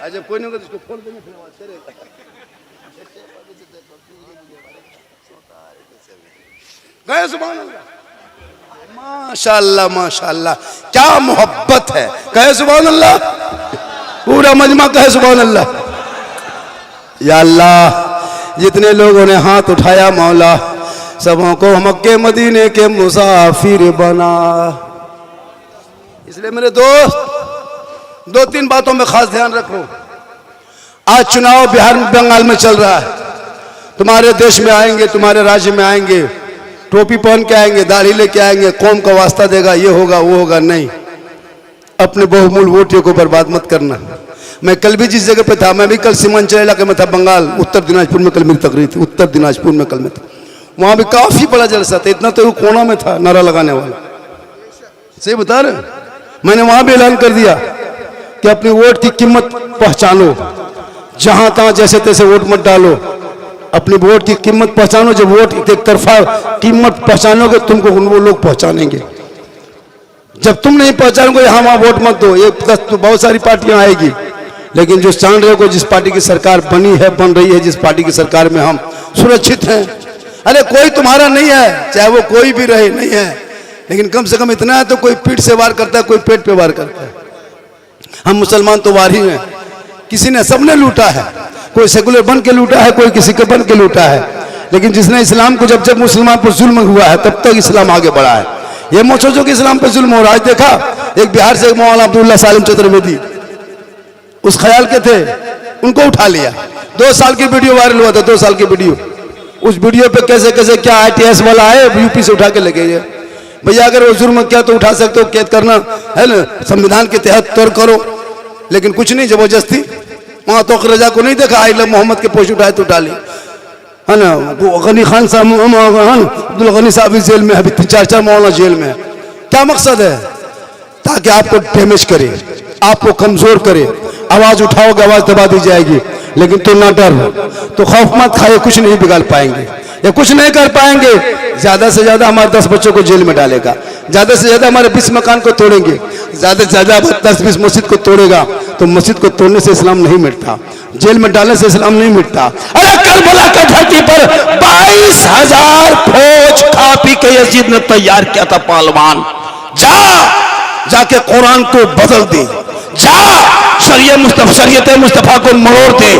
जब कोई नहीं होगा तो इसको खोल देंगे, फिर आवाज करेगा। गए सुभान अल्लाह, माशाअल्लाह माशाअल्लाह, क्या मोहब्बत है। कहे सुभान अल्लाह, पूरा मजमा कहे सुभान अल्लाह। या अल्लाह, जितने लोगों ने हाथ उठाया मौला, सबों को मक्के मदीने के मुसाफिर बना। इसलिए मेरे दोस्त, 2-3 बातों में खास ध्यान रखो। आज चुनाव बिहार में, बंगाल में चल रहा है। तुम्हारे देश में आएंगे, तुम्हारे राज्य में आएंगे, टोपी पहन के आएंगे, दाढ़ी लेके आएंगे, कौम का वास्ता देगा, ये होगा वो होगा। नहीं, अपने बहुमूल्य वोटियों को बर्बाद मत करना। मैं कल भी जिस जगह पे था, मैं भी कल सीमांचल इलाके में था, बंगाल, उत्तर दिनाजपुर में कल मेरी तकरीर थी, उत्तर दिनाजपुर में कल में था। वहां भी काफी बड़ा जलसा था, इतना तो कोना में था नारा लगाने वाला। सही बता रहे, मैंने वहां भी ऐलान कर दिया कि अपनी वोट की कीमत पहचानो, जहां तहां जैसे तैसे वोट मत डालो, अपनी वोट की कीमत पहचानो। जब वोट एक तरफा कीमत पहचानोगे, तुमको वो लोग पहचानेंगे। जब तुम नहीं पहचानोगे, यहाँ वहां वोट मत दो। ये तो बहुत सारी पार्टियां आएगी, लेकिन जो जान रहे हो, जिस पार्टी की सरकार बनी है, बन रही है, जिस पार्टी की सरकार में हम सुरक्षित हैं, अरे कोई तुम्हारा नहीं है, चाहे वो कोई भी रहे, नहीं है, लेकिन कम से कम इतना है तो कोई पीठ से वार करता है, कोई पेट पे वार करता है। हम मुसलमान तो वार ही हैं, किसी ने, सबने लूटा है, कोई सेकुलर बन के लूटा है, कोई किसी के बन के लूटा है, लेकिन जिसने इस्लाम को, जब मुसलमान पर जुल्म हुआ है, तब तक इस्लाम आगे बढ़ा है। ये मत सोचो कि इस्लाम पर जुल्म हो रहा है। देखा, एक बिहार से एक मौलाना अब्दुल्ला सालिम चतुर्वेदी, उस ख्याल के थे, उनको उठा लिया। 2 साल की वीडियो वायरल हुआ था, 2 साल की वीडियो। उस वीडियो पे कैसे कैसे क्या ITS वाला है, यूपी से उठा के लगे, भैया अगर वो जुर्म किया तो उठा सकते हो, कैद करना है ना, संविधान के तहत तौर करो, लेकिन कुछ नहीं जबरदस्ती। वहाँ तो रजा को नहीं देखा, आई लव मोहम्मद के पोस्ट उठाए तो उठा ली, है ना। वो गनी खान साहब, अब्दुल गनी साहब जेल में है, अभी 4 मौलाना जेल में है। क्या मकसद है? ताकि आपको डैमेज करे, आपको कमजोर करे। आवाज उठाओगे आवाज दबा दी जाएगी, लेकिन तो ना डर, तो खौफ मत खाए, कुछ नहीं बिगाड़ पाएंगे, ये कुछ नहीं कर पाएंगे। ज्यादा से ज्यादा हमारे 10 बच्चों को जेल में डालेगा, ज्यादा से ज्यादा हमारे 20 मकान को तोड़ेंगे, ज्यादा से ज्यादा 10-20 मस्जिद को तोड़ेगा। तो मस्जिद को तोड़ने से इस्लाम नहीं मिटता, जेल में डालने से इस्लाम नहीं मिटता। अरे करबला की धरती पर 22,000 फौज खा पी के यजीद ने तैयार किया था पहलवान। जाके कुरान को बदल दे, शरीयत मुस्तफा को मरोड़ दे,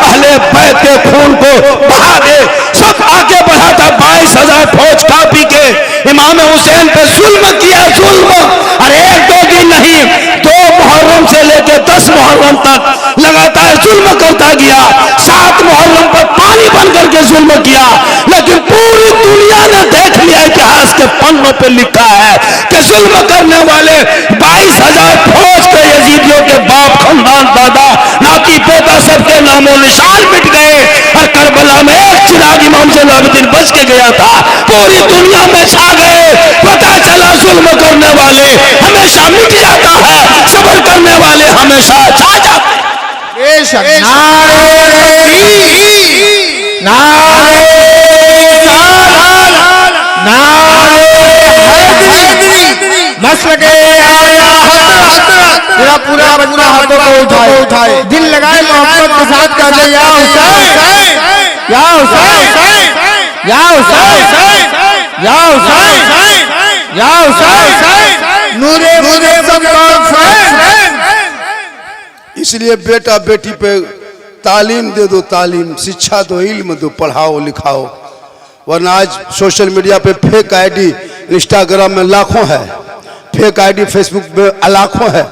अहले बैत के खून को बहा दे। सब आगे बढ़ा था, 22,000 फौज खा पी के इमाम हुसैन पे जुल्म किया, जुल्म। अरे 1-2 दिन नहीं, 2 मुहर्रम से लेकर 10 मुहर्रम तक लगातार जुल्म करता गया। 7 मुहर्रम पर पानी बन करके जुल्म किया, लेकिन पूरी दुनिया ने देख लिया, इतिहास के पन्नों पे लिखा है कि जुल्म करने वाले 22,000 फौज के यजीदियों के बाप, खानदान, दादा, नाती, पोता सबके नामों निशान मिट गए। और करबला में एक चिराग इमाम ज़ैनुलआबिदीन बच के गया था, पूरी दुनिया में छा गए। पता चला जुल्म करने वाले हमेशा मिट जाता है, सब्र करने वाले हमेशा छा जाते हैं। पूरा हाथों को उठाए, दिल लगाए मोहब्बत के साथ कहते या हुसैन, या हुसैन, या हुसैन, या हुसैन, या हुसैन, नूरे नूरे इसलिए बेटा बेटी पे तालीम दे दो, तालीम, शिक्षा दो, इल्म दो, पढ़ाओ लिखाओ। वरना आज सोशल मीडिया पे फेक आईडी, इंस्टाग्राम में लाखों है, फेक आईडी फेसबुक में लाखों है।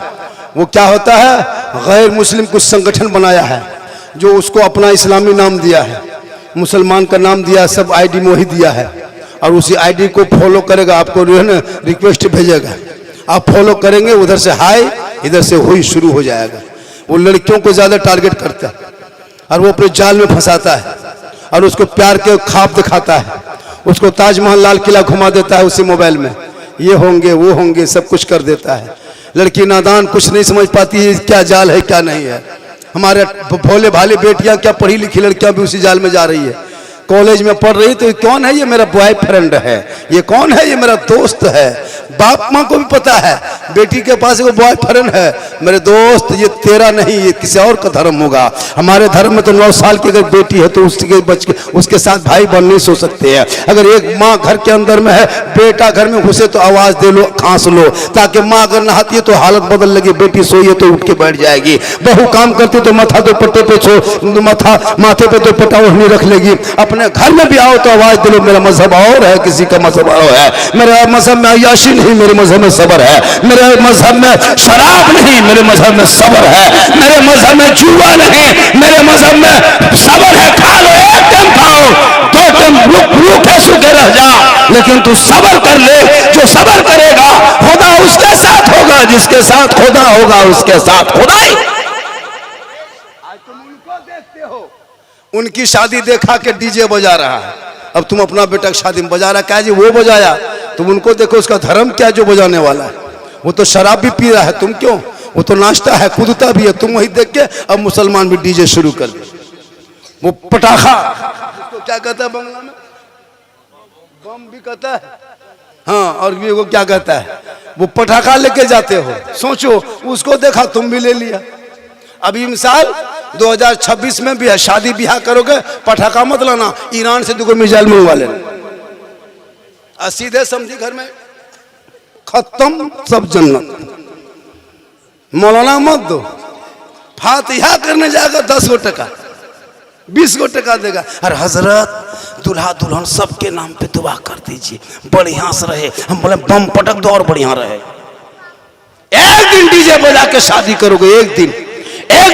वो क्या होता है, गैर मुस्लिम कुछ संगठन बनाया है जो उसको अपना इस्लामी नाम दिया है, मुसलमान का नाम दिया, सब आईडी में वही दिया है। और उसी आईडी को फॉलो करेगा, आपको जो है ना रिक्वेस्ट भेजेगा, आप फॉलो करेंगे, उधर से हाय, इधर से हुई शुरू हो जाएगा। वो लड़कियों को ज्यादा टारगेट करता है और वो अपने जाल में फंसाता है और उसको प्यार के ख्वाब दिखाता है, उसको ताजमहल, लाल किला घुमा देता है उसी मोबाइल में, ये होंगे वो होंगे, सब कुछ कर देता है। लड़की नादान कुछ नहीं समझ पाती है क्या जाल है क्या नहीं है। हमारे भोले भाले बेटियां, क्या पढ़ी लिखी लड़कियां भी उसी जाल में जा रही है। कॉलेज में पढ़ रही तो कौन है ये मेरा बॉयफ्रेंड है, ये कौन है ये मेरा दोस्त है। बाप माँ को भी पता है बेटी के पास वो बॉयफ्रेंड है, मेरे दोस्त ये तेरा नहीं, ये किसी और का धर्म होगा। हमारे धर्म में तो 9 साल की अगर बेटी है तो उसके साथ भाई बहन नहीं सो सकते हैं। अगर एक माँ घर के अंदर में है, बेटा घर में घुसे तो आवाज दे लो, खांस लो, ताकि माँ अगर नहाती है तो हालत बदल लगी, बेटी सोई है तो उठ के बैठ जाएगी, बहू काम करती तो माथा दुपट्टे पे माथे पे दुपट्टा ओढ़नी रख लेगी। अपने घर में भी आओ तो आवाज दे लो, मेरा मजहब और है, किसी का मजहब और है, मेरा मजहब में अय्याशी नहीं, मेरे मजहब में सब्र है, मेरे मजहब में शराब नहीं, मेरे मजहब में सब्र है, मेरे मजहब में जुआ नहीं, मेरे मजहब में सब्र है। खा लो, 1 टाइम खाओ, 2 टाइम भूखे सूखे रह जा, लेकिन तू सब्र कर ले। जो सब्र करेगा खुदा उसके साथ होगा, जिसके साथ खुदा होगा उसके साथ खुदा ही। आज तुम उनको देखते हो, उनकी शादी देखा के डीजे बजा रहा है, अब तुम अपना बेटा की शादी में बजा रहा, क्या जी वो बजाया, तुम उनको देखो उसका धर्म क्या जो बजाने वाला है। वो तो शराब भी पी रहा है, तुम क्यों, वो तो नाचता है, कूदता भी है, तुम वही देख के अब मुसलमान भी डीजे शुरू कर दे। वो पटाखा, उसको क्या कहता है बंगला में, बम भी कहता है, हाँ, और भी वो क्या कहता है, वो पटाखा लेके जाते हो। सोचो उसको देखा तुम भी ले लिया। अभी मिसाल 2026 में भी है, शादी ब्याह करोगे पटाखा मत लाना, ईरान से 2 मिसाइल मंगवा लेना, सीधे समझी घर में खत्म सब जन्नत। मौलाना मत दो, फातिहा करने जाएगा 10 गो टका 20 गो टका देगा। अरे हजरत दूल्हा दुल्हन सबके नाम पे दुआ कर दीजिए, बढ़िया से रहे। हम बोले बम पटक दो और बढ़िया रहे। एक दिन डीजे बजा के शादी करोगे, एक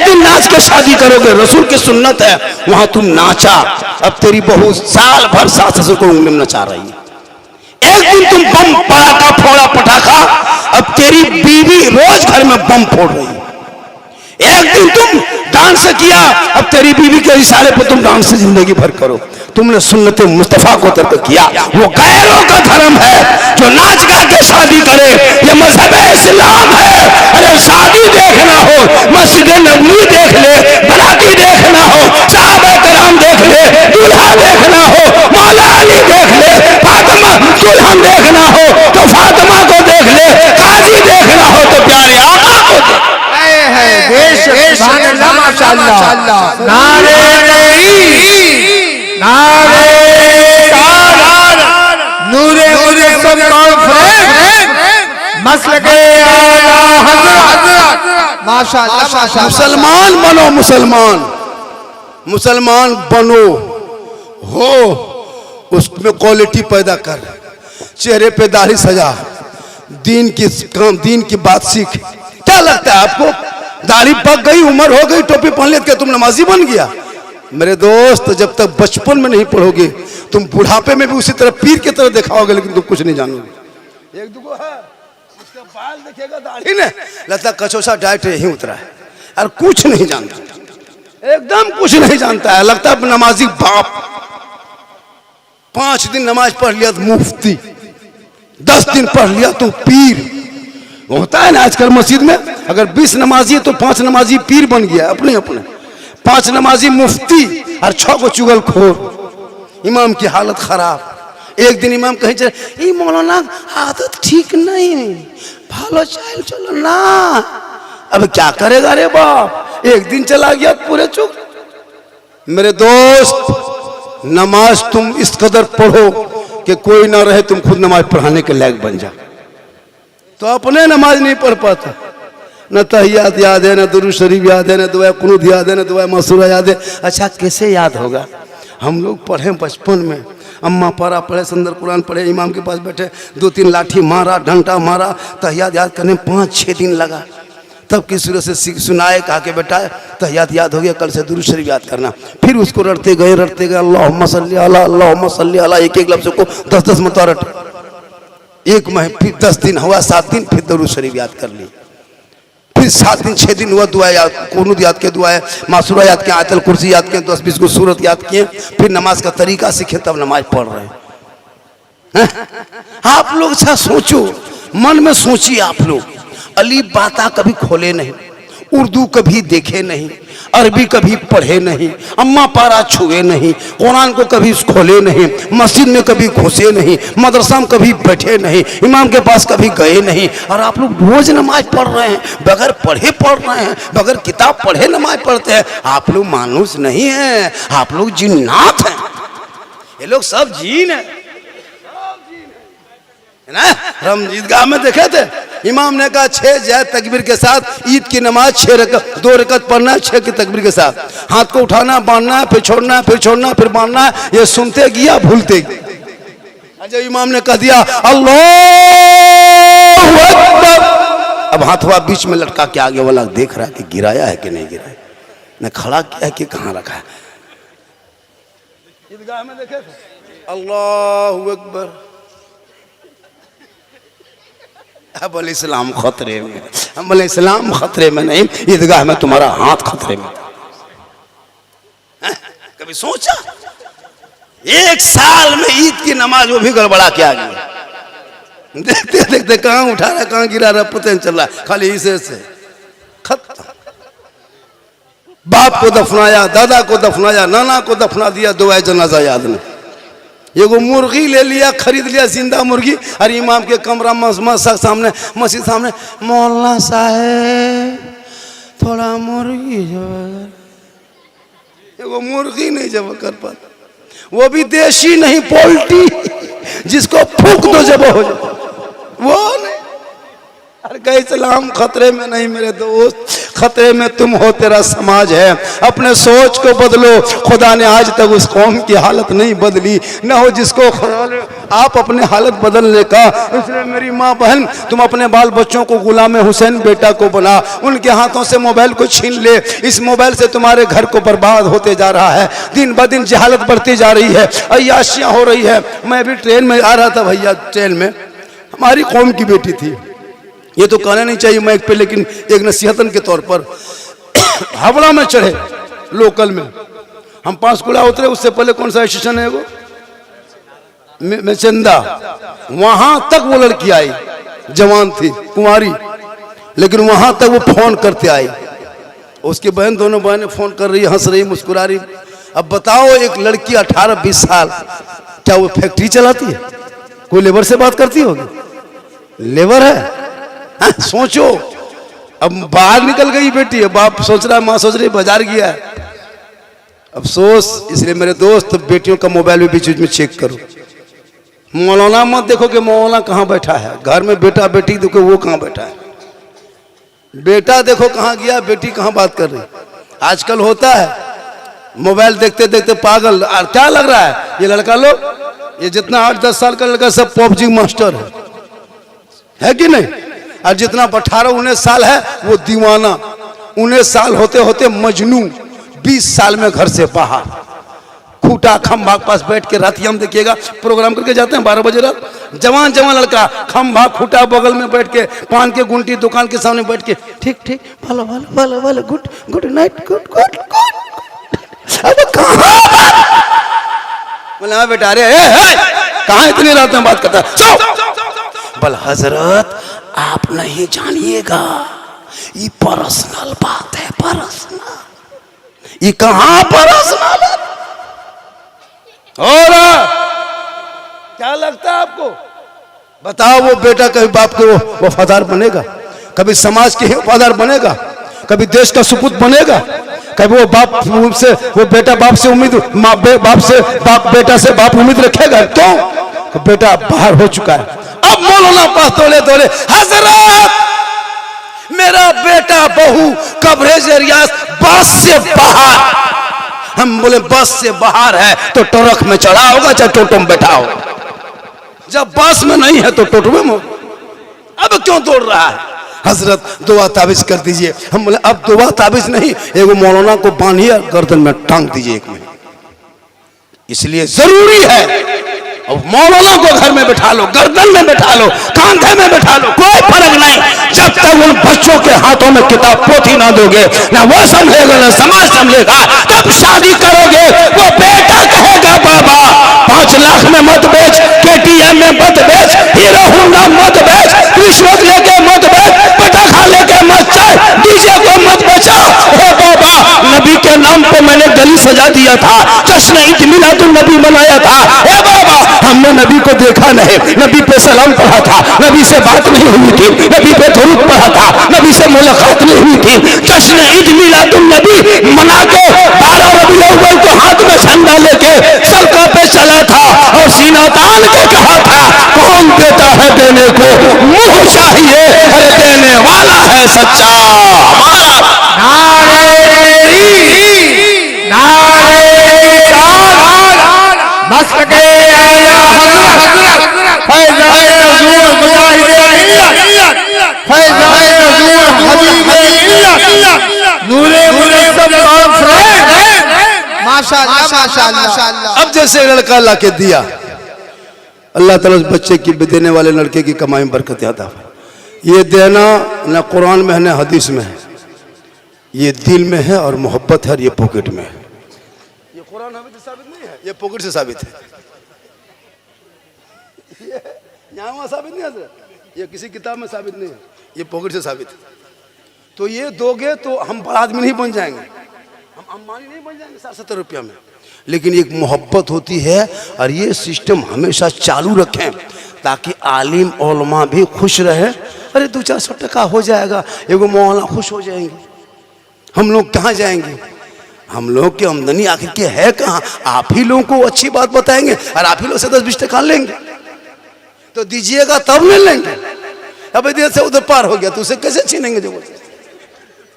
दिन नाच के शादी करोगे, रसूल की सुन्नत है, वहां तुम नाचा। अब तेरी बहू साल भर सास ससुर को उंगली में नचा रही है। एक दिन तुम बम पटाखा फोड़ा पटाखा, अब तेरी बीवी रोज घर में बम फोड़ रही है। एक दिन तुम डांस किया, अब तेरी बीवी के इशारे पर तुम डांस जिंदगी भर करो। तुमने सुन्नते मुस्तफा को तर्क किया, वो गैरों का धर्म है जो नाच गा के शादी करे, ये मजहब इस्लाम है। अरे शादी देखना हो मस्जिद नबवी देख ले, बराती देखना हो साहबा कराम देख ले, दूल्हा देखना हो मौला अली देख ले, फातिमा दुल्हन देखना हो तो फातिमा को देख ले, काजी देखना हो तो प्यारे आका को देख। माशाअल्लाह, नारे नारे नूरे मुझे सब मसलके आला हज़रत। माशाअल्लाह, मुसलमान बनो, मुसलमान मुसलमान बनो हो, उसमें क्वालिटी पैदा कर, चेहरे पे दाढ़ी सजा, दीन की काम, दीन की बात सीख। क्या लगता है आपको दाढ़ी पक गई, उम्र हो गई, टोपी पहन लेते क्या तुम नमाजी बन गया? मेरे दोस्त, जब तक बचपन में नहीं पढ़ोगे तुम बुढ़ापे में भी उसी तरह पीर की तरह दिखाओगे, लेकिन तुम कुछ नहीं जानोगे। एक दुगो है, उसका बाल देखेगा, दाढ़ी ने लगता कचौसा डाइट यही उतरा है, और कुछ नहीं जानता, एकदम कुछ नहीं जानता है, लगता है नमाजी बाप। 5 दिन नमाज पढ़ लिया तो मुफ्ती, 10 दिन पढ़ लिया तो पीर। होता है ना आजकल मस्जिद में, अगर 20 नमाजी है तो 5 नमाजी पीर बन गया अपने अपने, 5 नमाजी मुफ्ती और 6 को चुगलखोर। इमाम की हालत खराब। एक दिन इमाम कहीं चले, मौलाना आदत ठीक नहीं, भालो चाल चलो ना। अब क्या करेगा रे बाप, एक दिन चला गया पूरे चुप। मेरे दोस्त, नमाज तुम इस कदर पढ़ो कि कोई ना रहे तुम खुद नमाज पढ़ाने के लायक बन जा। तो अपने नमाज नहीं पढ़ पाता, न तहियात याद है, न दुरूद शरीफ याद है, न दुआ कुनूत याद है, न दुआ मसूरा याद है। अच्छा कैसे याद होगा? हम लोग पढ़े बचपन में, अम्मा पारा पढ़े, सुंदर कुरान पढ़े, इमाम के पास बैठे, 2-3 लाठी मारा, डंटा मारा, तहियात याद करने 5-6 दिन लगा। तब किसी सूरत से सुनाए, कहा के बेटा तहियात याद हो गया, कल से दुरूद शरीफ याद करना। फिर उसको रटते गए अल्लाहुम्मा सल्ली अला, अल्लाहुम्मा सल्ली अला, एक लफ्ज़ को 10-10 मरतबा रटे। एक महीने, फिर 10 दिन हुआ, 7 दिन, फिर दुरूद शरीफ याद कर ली। फिर 7 दिन 6 दिन हुआ, दुआ याद, कुनूत याद के, दुआ मासूरा याद के, आयतल कुर्सी याद के, 10-20 को सूरत याद किए। फिर नमाज का तरीका सीखे, तब नमाज पढ़ रहे हैं। आप लोग अच्छा सोचो, मन में सोचिए आप लोग। अलीफ बाता कभी खोले नहीं, उर्दू कभी देखे नहीं, अरबी कभी पढ़े नहीं, अम्मा पारा छुए नहीं, कुरान को कभी खोले नहीं, मस्जिद में कभी घुसे नहीं, मदरसा में कभी बैठे नहीं, इमाम के पास कभी गए नहीं, और आप लोग रोज नमाज पढ़ रहे हैं, बगैर पढ़े पढ़ रहे हैं, बगैर किताब पढ़े नमाज पढ़ते हैं। आप लोग मानुस नहीं हैं, आप लोग जिन्नात हैं। ये लोग सब जीन है ना। हम ईदगाह में देखे थे, इमाम ने कहा 6 जायद तकबीर के साथ ईद की नमाज 2 रकत पढ़ना है, 6 की तकबीर के साथ। हाथ को उठाना, बांधना है, फिर छोड़ना है, फिर छोड़ना है, फिर बांधना है। ये सुनते गया, भूलते गया। जब इमाम ने कह दिया अल्लाहु अकबर, अब हाथवा बीच में लटका के आगे वाला देख रहा है कि गिराया है कि नहीं गिराया, न खड़ा किया है कि कहाँ रखा है। ईदगाह में देखे थे, अल्लाहु अकबर। अब इस्लाम खतरे में, हम बोले इस्लाम खतरे में नहीं, ईदगाह में तुम्हारा हाथ खतरे में। कभी सोचा? 1 साल में ईद की नमाज वो भी गड़बड़ा के आ गई। देखते देखते कहाँ उठा रहा, कहाँ गिरा रहा, पता नहीं चल रहा, खाली इसे से खत्म। बाप को दफनाया, दादा को दफनाया, नाना को दफना दिया, दुआ जनाजा याद नहीं। एगो मुर्गी ले लिया, खरीद लिया, जिंदा मुर्गी, और इमाम के कमरा मस्जिद सामने, मस्जिद सामने, मौलाना साहब थोड़ा मुर्गी जब, एगो मुर्गी नहीं जब कर पाता, वो भी देशी नहीं, पोल्ट्री, जिसको फूक दो जब हो जाए वो नहीं। अरे कहीं इस्लाम खतरे में नहीं मेरे दोस्त, खतरे में तुम हो, तेरा समाज है। अपने सोच को बदलो, खुदा ने आज तक उस कौम की हालत नहीं बदली। न हो जिसको खुदा ने आप अपने हालत बदलने का। इसलिए मेरी माँ बहन, तुम अपने बाल बच्चों को गुलाम हुसैन बेटा को बना, उनके हाथों से मोबाइल को छीन ले। इस मोबाइल से तुम्हारे घर को बर्बाद होते जा रहा है। दिन ब दिन जहालत बढ़ती जा रही है, अय्याशियाँ हो रही है। मैं अभी ट्रेन में आ रहा था भैया, ट्रेन में हमारी कौम की बेटी थी, ये तो कहना नहीं चाहिए माइक पे, लेकिन एक नसीहतन के तौर पर हावड़ा में चढ़े लोकल में, हम पांचकुला उतरे, उससे पहले कौन सा स्टेशन है वो, मेचंदा, वहां तक वो लड़की आई, जवान थी, कुंवारी, लेकिन वहां तक वो फोन करते आई। उसकी बहन, दोनों बहनें फोन कर रही, हंस रही, मुस्कुरा रही। अब बताओ, एक लड़की 18-20 साल, क्या वो फैक्ट्री चलाती है? कोई लेबर से बात करती होगी? लेबर है? हाँ, सोचो। अब बाहर निकल गई बेटी, अब बाप सोच रहा है, माँ सोच रही बाजार गया है। अफसोस। इसलिए मेरे दोस्त, बेटियों का मोबाइल भी बीच बीच में चेक करो। मौलाना मत देखो कि मौलाना कहाँ बैठा है, घर में बेटा बेटी देखो वो कहाँ बैठा है। बेटा देखो कहाँ गया, बेटी कहाँ बात कर रही। आजकल होता है, मोबाइल देखते देखते पागल। और क्या लग रहा है, ये लड़का लोग, ये जितना 8-10 साल का लड़का सब पबजी मास्टर है कि नहीं? और जितना 18-19 साल है वो दीवाना। 19 साल होते होते मजनू, 20 साल में घर से बाहर, खूटा खंभा के पास बैठ के रात हम देखिएगा प्रोग्राम करके जाते हैं 12 बजे रात। जवान जवान लड़का, खंभा खूटा बगल में बैठ के, पान के गुंटी दुकान के सामने बैठ के, ठीक ठीक, भलो भलो भलो भलो, good good night, good good good. अब कहाँ बोले, हाँ बेटा, अरे कहाँ इतनी रात में बात करता है? सो बोल, हजरत आप नहीं जानिएगा, ये पर्सनल बात है, पर्सनल। ये कहाँ पर्सनल है? और क्या लगता है आपको? बताओ, वो बेटा कभी बाप के वो वफादार बनेगा? कभी समाज के वफादार बनेगा? कभी देश का सुपुत बनेगा? कभी वो बाप से, वो बेटा बाप से उम्मीद, बाप से बाप, बेटा से बाप उम्मीद रखेगा? तो बेटा बाहर हो चुका है। अब मौलाना पास तोले तोले, हजरत मेरा बेटा बहू कवरेज रियाज बस से बाहर। हम बोले बस से बाहर है तो ट्रक में चढ़ा होगा, चाहे टोटो में बैठा होगा। जब बस में नहीं है तो टोटो में। अब क्यों दौड़ रहा है? हजरत दुआ ताबीज कर दीजिए। हम बोले अब दुआ ताबीज नहीं, एगो मौलाना को बांधिए, गर्दन में टांग दीजिए एक महीने। इसलिए जरूरी है, और मौलाना को घर में बैठा लो, गर्दन में बैठा लो, कांधे में बैठा लो, कोई फर्क नहीं। जब तक उन बच्चों के हाथों में किताब पोथी ना दोगे, ना वो समझेगा ना समाज समझेगा। तब शादी करोगे, वो बेटा कहेगा बाबा 5 लाख में मत बेच, KTM में मत बेच, हीरो होंडा मत बेच, रिश्वत लेके मत बेच, पटाखा लेके मत चल, डीजे को मत बेचा। हे बाबा, नबी के नाम पे मैंने गली सजा दिया था, जश्न ईद मिलादुन नबी मनाया था। हे बाबा, हमने नबी को देखा नहीं, नबी पे सलाम पढ़ा था, नबी से बात नहीं हुई थी, नबी पे दुरूद पढ़ा था, नबी से मुलाकात नहीं हुई थी। जश्न ईद मिलादुन नबी मना के 12 रबीउल अव्वल को हाथ में झंडा लेके सड़कों पे चला था और सीना तान के कहा था, कौन देता है देने को, मुंह चाहिए, अरे देने वाला है सच्चा हमारा। अब जैसे लड़का ला के दिया, अल्लाह ताला बच्चे की देने वाले लड़के की कमाई में बरकत आता है। ये देना न कुरान में है न हदीस में है, ये दिल में है और मोहब्बत है, और ये पॉकेट में है। ये कुरान हदीस से साबित नहीं है, ये पॉकेट से साबित है। यहाँ साबित नहीं है, ये किसी किताब में साबित नहीं है, ये पॉकेट से साबित है। तो ये दोगे तो हम बड़ा आदमी नहीं बन जाएंगे, हम अंबानी नहीं बन जाएंगे 60-70 रुपया में, लेकिन एक मोहब्बत होती है। और ये सिस्टम हमेशा चालू रखें ताकि आलिम उलमा भी खुश रहे। अरे 200-400 टका हो जाएगा, एगो मौलाना खुश हो जाएंगे, हम लोग कहाँ जाएंगे? हम लोग की आमदनी आखिर के है कहाँ? आप ही लोगों को अच्छी बात बताएंगे और आप ही लोग से 10-20 टका लेंगे, तो दीजिएगा तब नहीं लेंगे। अब इधर से उधर पार हो गया तो उसे कैसे छीनेंगे? जो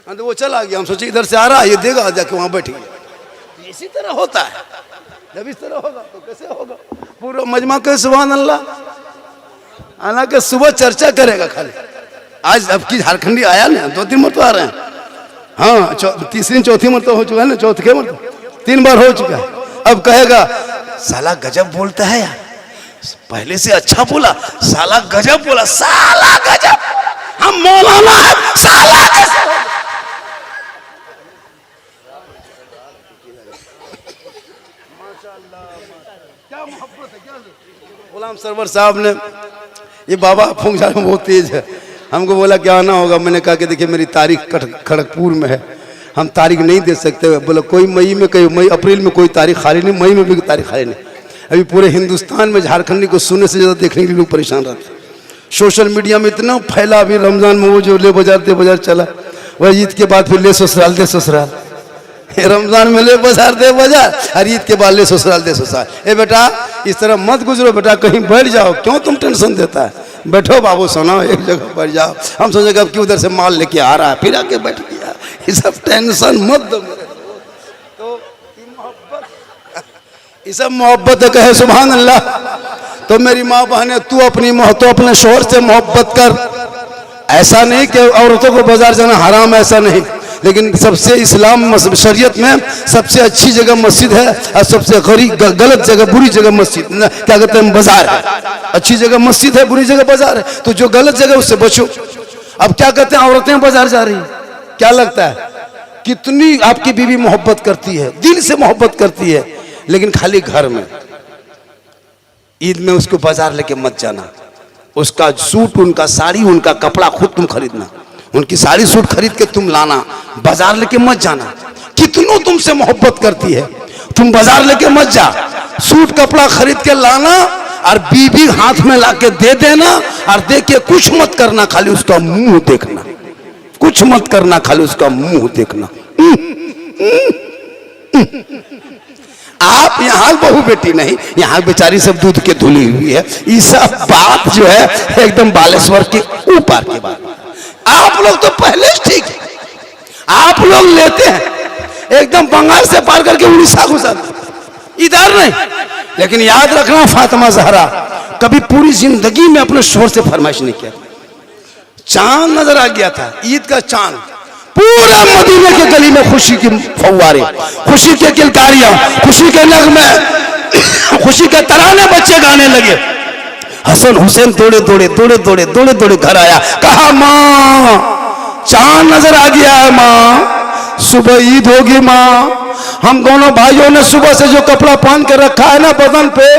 हाँ तो वो चला गया, हम सोचे इधर से आ रहा है, ये देगा, जाके वहाँ बैठ गया। इसी तरह होता है, जब इस तरह होगा तो कैसे होगा। पूरा मजमा के सुभान अल्लाह, हालांकि सुबह चर्चा करेगा खाली। आज अब की झारखंडी आया ना, 2-3 मरतबा आ रहे हैं, हाँ तीसरी चौथी मरतबा हो चुका है ना, चौथे मरतबा 3 बार हो चुका है। अब कहेगा साला गजब बोलता है यार, पहले से अच्छा बोला, साला गजब बोला, साला गजब, हम मौलाना है, साला कैसे होगा? क्या मोहब्बत है, क्या गुलाम सरवर साहब ने, ये बाबा फूंकझाड़ में बहुत तेज है, हमको बोला क्या आना होगा। मैंने कहा कि देखिए मेरी तारीख खड़गपुर में है, हम तारीख नहीं दे सकते। बोला कोई मई में, कोई मई अप्रैल में कोई तारीख खाली नहीं, मई में भी तारीख खाली नहीं। अभी पूरे हिंदुस्तान में झारखंडी को सुनने से ज़्यादा देखने के लिए लोग परेशान रहते हैं। सोशल मीडिया में इतना फैला, अभी रमज़ान में वो जो ले बाजार चला, वह ईद के बाद फिर ले ससुराल दे ससुराल, रमज़ान में ले बाजार दे बाजार, और ईद के बाद ले ससुराल दे ससुराल। ए बेटा इस तरह मत गुजरो बेटा, कहीं बैठ जाओ, क्यों तुम टेंशन देता है, बैठो बाबू सुनाओ, एक जगह बैठ जाओ। हम सोचेगा अब क्यों उधर से माल लेके आ रहा है, फिर आके बैठ गया, ये सब टेंशन मत दो मेरे। तो ये सब मोहब्बत है, कहे सुभान अल्लाह। तो मेरी माँ बहने, तू अपने शोहर से मोहब्बत कर। ऐसा नहीं कि औरतों को बाजार जाना हराम, ऐसा नहीं, लेकिन सबसे इस्लाम शरीयत में सबसे अच्छी जगह मस्जिद है, और सबसे गलत जगह, बुरी जगह मस्जिद क्या कहते हैं, बाजार है। अच्छी जगह मस्जिद है, बुरी जगह बाजार है, तो जो गलत जगह उससे बचो। अब क्या कहते हैं, औरतें बाजार जा रही, क्या लगता है कितनी आपकी बीवी मोहब्बत करती है, दिल से मोहब्बत करती है, लेकिन खाली घर में। ईद में उसको बाजार लेके मत जाना, उसका सूट, उनका साड़ी, उनका कपड़ा खुद तुम खरीदना, उनकी साड़ी सूट खरीद के तुम लाना, बाजार लेके मत जाना। कितनों तुमसे मोहब्बत करती है, तुम बाजार लेके मत जा, सूट कपड़ा खरीद के लाना, और बीबी हाथ में लाके दे देना, और दे के कुछ मत करना, खाली उसका मुंह देखना, कुछ मत करना, खाली उसका मुंह देखना। आप यहाँ बहू बेटी नहीं, यहाँ बेचारी सब दूध के धुली हुई है। ये सब बात जो है एकदम बालेश्वर के ऊपर की बात। आप लोग तो पहले ठीक है, आप लोग लेते हैं एकदम बंगाल से पार करके उड़ीसा घुसा, इधर नहीं। लेकिन याद रखना, फातिमा ज़हरा कभी पूरी जिंदगी में अपने शोहर से फरमाइश नहीं किया। चांद नजर आ गया था, ईद का चांद, पूरा मदीने के गली में खुशी की फव्वारे, खुशी के किलकारियां, खुशी के नगमे, खुशी के तराने बच्चे गाने लगे। हसन हुसैन दौड़े घर आया, कहा माँ चांद नजर आ गया है माँ, सुबह ईद होगी माँ। हम दोनों भाइयों ने सुबह से जो कपड़ा पहन के रखा है ना बदन पे,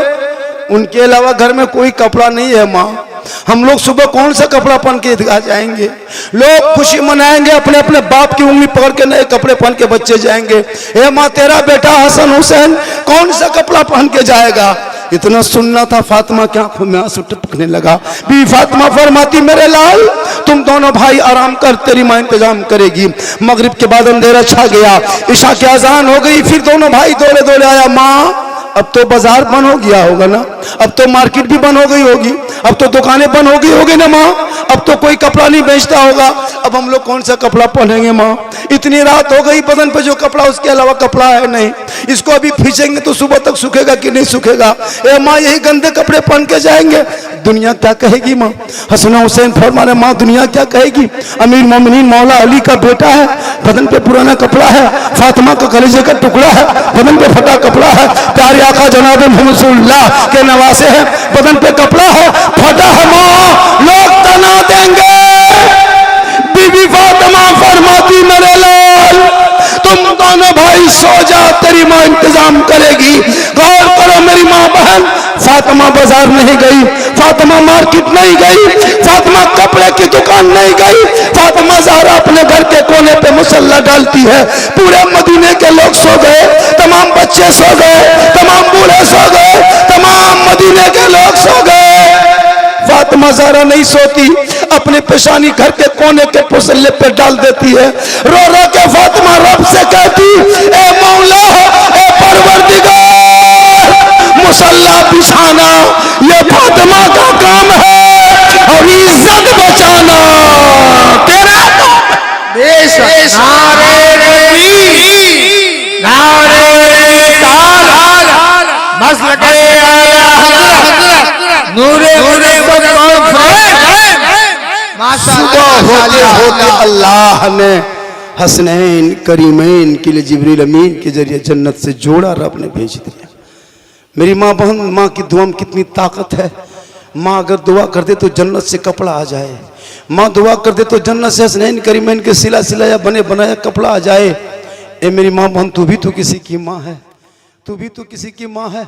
उनके अलावा घर में कोई कपड़ा नहीं है माँ। हम लोग सुबह कौन सा कपड़ा पहन के ईदगाह जाएंगे, लोग खुशी मनाएंगे, अपने अपने बाप की उंगली पकड़ के नए कपड़े पहन के बच्चे जाएंगे। हे माँ तेरा बेटा हसन हुसैन कौन सा कपड़ा पहन के जाएगा। इतना सुनना था, फातिमा की आंखों में आंसू टपकने लगा। बीवी फातिमा फरमाती मेरे लाल तुम दोनों भाई आराम कर, तेरी माँ इंतजाम करेगी। मगरिब के बाद अंधेरा छा गया, इशा की अजान हो गई, फिर दोनों भाई दौड़े आया। माँ अब तो बाजार बंद हो गया होगा ना, अब तो मार्केट भी बंद हो गई होगी, अब तो दुकानें बंद हो गई होगी ना माँ, अब तो कोई कपड़ा नहीं बेचता होगा, अब हम लोग कौन सा कपड़ा पहनेंगे माँ। इतनी रात हो गई, बदन पे जो कपड़ा उसके अलावा कपड़ा है नहीं, इसको अभी खींचेंगे तो सुबह तक सूखेगा कि नहीं सूखेगा। ए माँ यही गंदे कपड़े पहन के जाएंगे, दुनिया क्या कहेगी माँ। हसन हुसैन फरमाने माँ दुनिया क्या कहेगी, अमीर मोमिनीन मौला अली का बेटा है, बदन पे पुराना कपड़ा है, फातिमा का कलेजे का टुकड़ा है, बदन पे फटा कपड़ा है, प्यारे आका जनाब मोहम्मद सल्लल्लाहु के नवासे हैं, बदन पे कपड़ा है, फटा है माँ, लोग तना देंगे। बीबी फातिमा फरमाती मेरे लाल तुम दोनों भाई सो जा, तेरी माँ इंतजाम करेगी। गौर करो मेरी माँ बहन, फातिमा बाजार नहीं गई, फातिमा मार्केट नहीं गई, फातिमा कपड़े की दुकान नहीं गई, फातिमा ज़हरा अपने घर के कोने पे मुसल्ला डालती है। पूरे मदीने के लोग सो गए, तमाम बच्चे सो गए, तमाम बूढ़े सो गए, तमाम मदीने के लोग सो गए। फातिमा ज़हरा नहीं सोती, अपनी पेशानी घर के कोने के मुसल्ले पे डाल देती है। रो रो के फातिमा रब से कहती ए मौला ए परवरदिगार, मुसल्ला बिछाना ये फातिमा का काम है और इज्जत बचाना तेरा काम। होते होते अल्लाह ने हसनैन करीमैन के लिए जिब्रील अमीन के जरिए जन्नत से जोड़ा, रब ने भेज दिया। मेरी माँ बहन, माँ की दुआ में कितनी ताकत है। माँ अगर दुआ कर दे तो जन्नत से कपड़ा आ जाए, माँ दुआ कर दे तो जन्नत से हसनैन करीमैन के सिला सिलाया बने बनाया कपड़ा आ जाए। ए मेरी माँ बहन, तू भी तो किसी की माँ है, तू भी तो किसी की माँ है,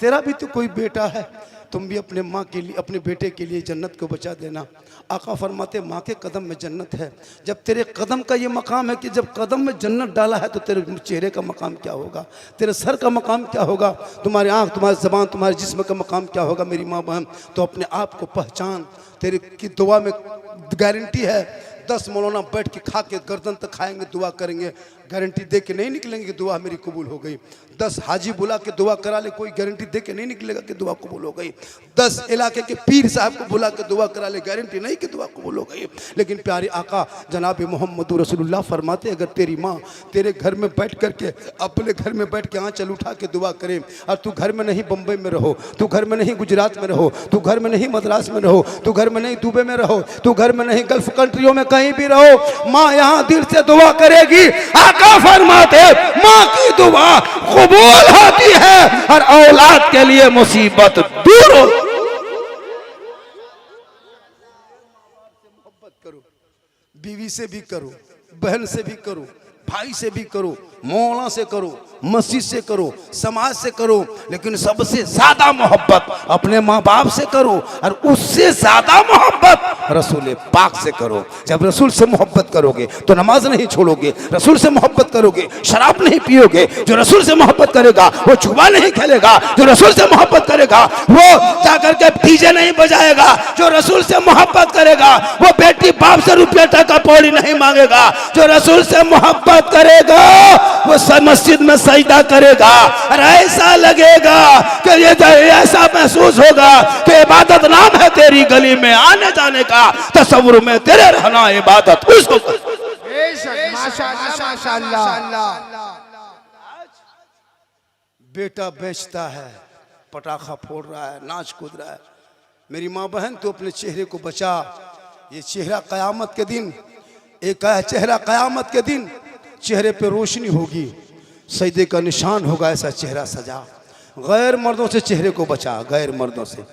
तेरा भी तो कोई बेटा है। तुम भी अपने माँ के लिए, अपने बेटे के लिए जन्नत को बचा देना। आका फरमाते माँ के कदम में जन्नत है। जब तेरे कदम का ये मकाम है कि जब कदम में जन्नत डाला है तो तेरे चेहरे का मकाम क्या होगा, तेरे सर का मकाम क्या होगा, तुम्हारी आँख, तुम्हारी ज़बान, तुम्हारे जिस्म का मकाम क्या होगा। मेरी माँ बहन, तो अपने आप को पहचान। तेरे की दुआ में गारंटी है। 10 मौलाना बैठ के खा के गर्दन तक खाएंगे, दुआ करेंगे, गारंटी दे के नहीं निकलेंगे दुआ मेरी कबूल हो गई। 10 हाजी बुला के दुआ करा ले, कोई गारंटी दे के नहीं निकलेगा कि दुआ कबूल हो गई। 10 इलाके के पीर साहब को बुला के दुआ करा ले, गारंटी नहीं कि दुआ कबूल हो गई। लेकिन प्यारे आका जनाब मोहम्मद रसूलुल्लाह फरमाते, अगर तेरी माँ तेरे घर में बैठ करके, अपने घर में बैठ के आंचल उठा के दुआ करे, और तू घर में नहीं बम्बई में रहो, तू घर में नहीं गुजरात में रहो, तू घर में नहीं मद्रास में रहो, तू घर में नहीं दुबई में रहो, तू घर में नहीं गल्फ कंट्रियों में कहीं भी रहो, माँ यहाँ दिल से दुआ करेगी। आका फरमाते माँ की दुआ कबूल होती है और औलाद के लिए मुसीबत दूर हो। मोहब्बत करो, बीवी से भी करो, बहन से भी करो, भाई से भी करो, मौला से करो, मस्जिद से करो, समाज से करो, लेकिन सबसे ज्यादा मोहब्बत अपने माँ बाप से करो, और उससे ज्यादा मोहब्बत रसूल पाक से करो। जब रसूल से मोहब्बत करोगे तो नमाज नहीं छोड़ोगे, रसूल से मोहब्बत करोगे शराब नहीं पियोगे, जो रसूल से मोहब्बत करेगा वो जुआ नहीं खेलेगा, जो रसूल से मोहब्बत करेगा वो जाकर के डीजे नहीं बजाएगा, जो रसूल से मोहब्बत करेगा वो बेटी बाप से रुपया टका पौड़ी नहीं मांगेगा, जो रसूल से मोहब्बत करेगा वो मस्जिद में सजदा करेगा। और ऐसा लगेगा कि ये ऐसा महसूस होगा कि इबादत नाम है तेरी गली में आने जाने का, तसव्वुर में तेरे रहना इबादत उसको। बेटा बेचता है, पटाखा फोड़ रहा है, नाच कूद रहा है। मेरी माँ बहन, तो अपने चेहरे को बचा। ये चेहरा कयामत के दिन, एक चेहरा कयामत के दिन चेहरे पे रोशनी होगी, सजदे का निशान होगा, ऐसा चेहरा सजा। गैर मर्दों से चेहरे को बचा, गैर मर्दों से।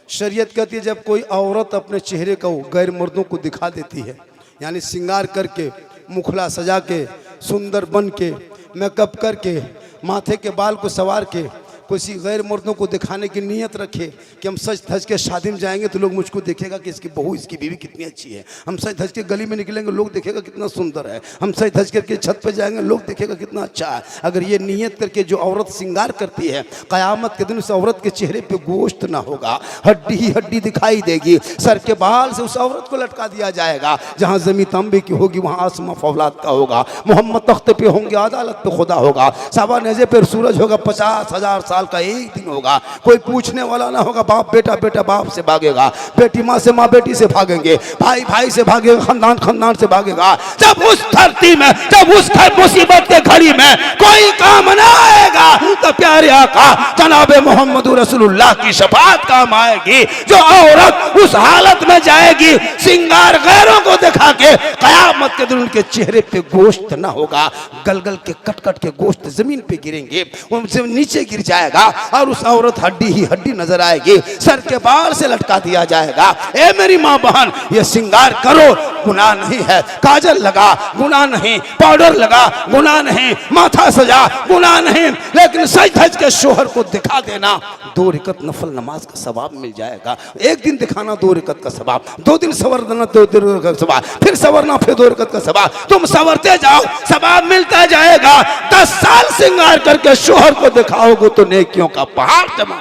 शरीयत कहती है जब कोई औरत अपने चेहरे को गैर मर्दों को दिखा देती है, यानी श्रृंगार करके, मुखला सजा के, सुंदर बन के, मेकअप करके, माथे के बाल को संवार के, किसी गैर मर्दों को दिखाने की नीयत रखे कि हम सज धज के शादी में जाएंगे तो लोग मुझको देखेगा कि इसकी बहू, इसकी बीवी कितनी अच्छी है। हम सज धज के गली में निकलेंगे, लोग देखेगा कितना सुंदर है। हम सज धज करके छत पे जाएंगे, लोग देखेगा कितना अच्छा है। अगर ये नीयत करके जो औरत श्रृंगार करती है, क़यामत के दिन उस औरत के चेहरे पे गोश्त ना होगा, हड्डी ही हड्डी दिखाई देगी। सर के बाल से उस औरत को लटका दिया जाएगा। जहाँ ज़मीन तांबे की होगी वहाँ आसमां फौलाद का होगा। मोहम्मद तख्ते पे होंगे, अदालत पे खुदा होगा। साबा नेज़े पे सूरज होगा, 50,000 साल का एक दिन होगा। कोई पूछने वाला ना होगा। बाप बेटा, बेटा बाप से भागेगा, बेटी माँ से, माँ बेटी से भागेंगे, भाई भाई से भागेगा, खानदान खानदान से भागेगा। जब उस धरती में, जब उस मुसीबत के घड़ी में कोई काम ना आएगा तो प्यारे आका जनाबे मोहम्मद रसूलुल्लाह की शफाअत काम आएगी। जो औरत उस हालत में जाएगी श्रृंगार गैरों को दिखा के, कयामत के दिन उनके चेहरे पे गोश्त ना होगा, गल गल के कट कट के गोश्त जमीन पे गिरेंगे, उनसे नीचे गिर जाएगा और उस औरत हड्डी ही हड्डी नजर आएगी। सर के बाल से लटका दिया जाएगा। ए मेरी माँ बहन, ये श्रृंगार करो, गुनाह नहीं है। काजल लगा, गुनाह नहीं। पाउडर लगा, गुनाह नहीं। माथा सजा, गुनाह नहीं। लेकिन सज धज के शोहर को दिखा देना, 2 रकअत नफल नमाज का सवाब मिल जाएगा। एक दिन दिखाना 2 रकअत का सवाब, 2 दिन सवर देना 2 रकअत का सवाब, फिर सवरना, फिर 2 रकअत का सवाब। तुम सवरते जाओ, सवाब मिलता जाएगा। 10 साल श्रृंगार करके शोहर को दिखाओगे तो नेकियों का पहाड़ जमा।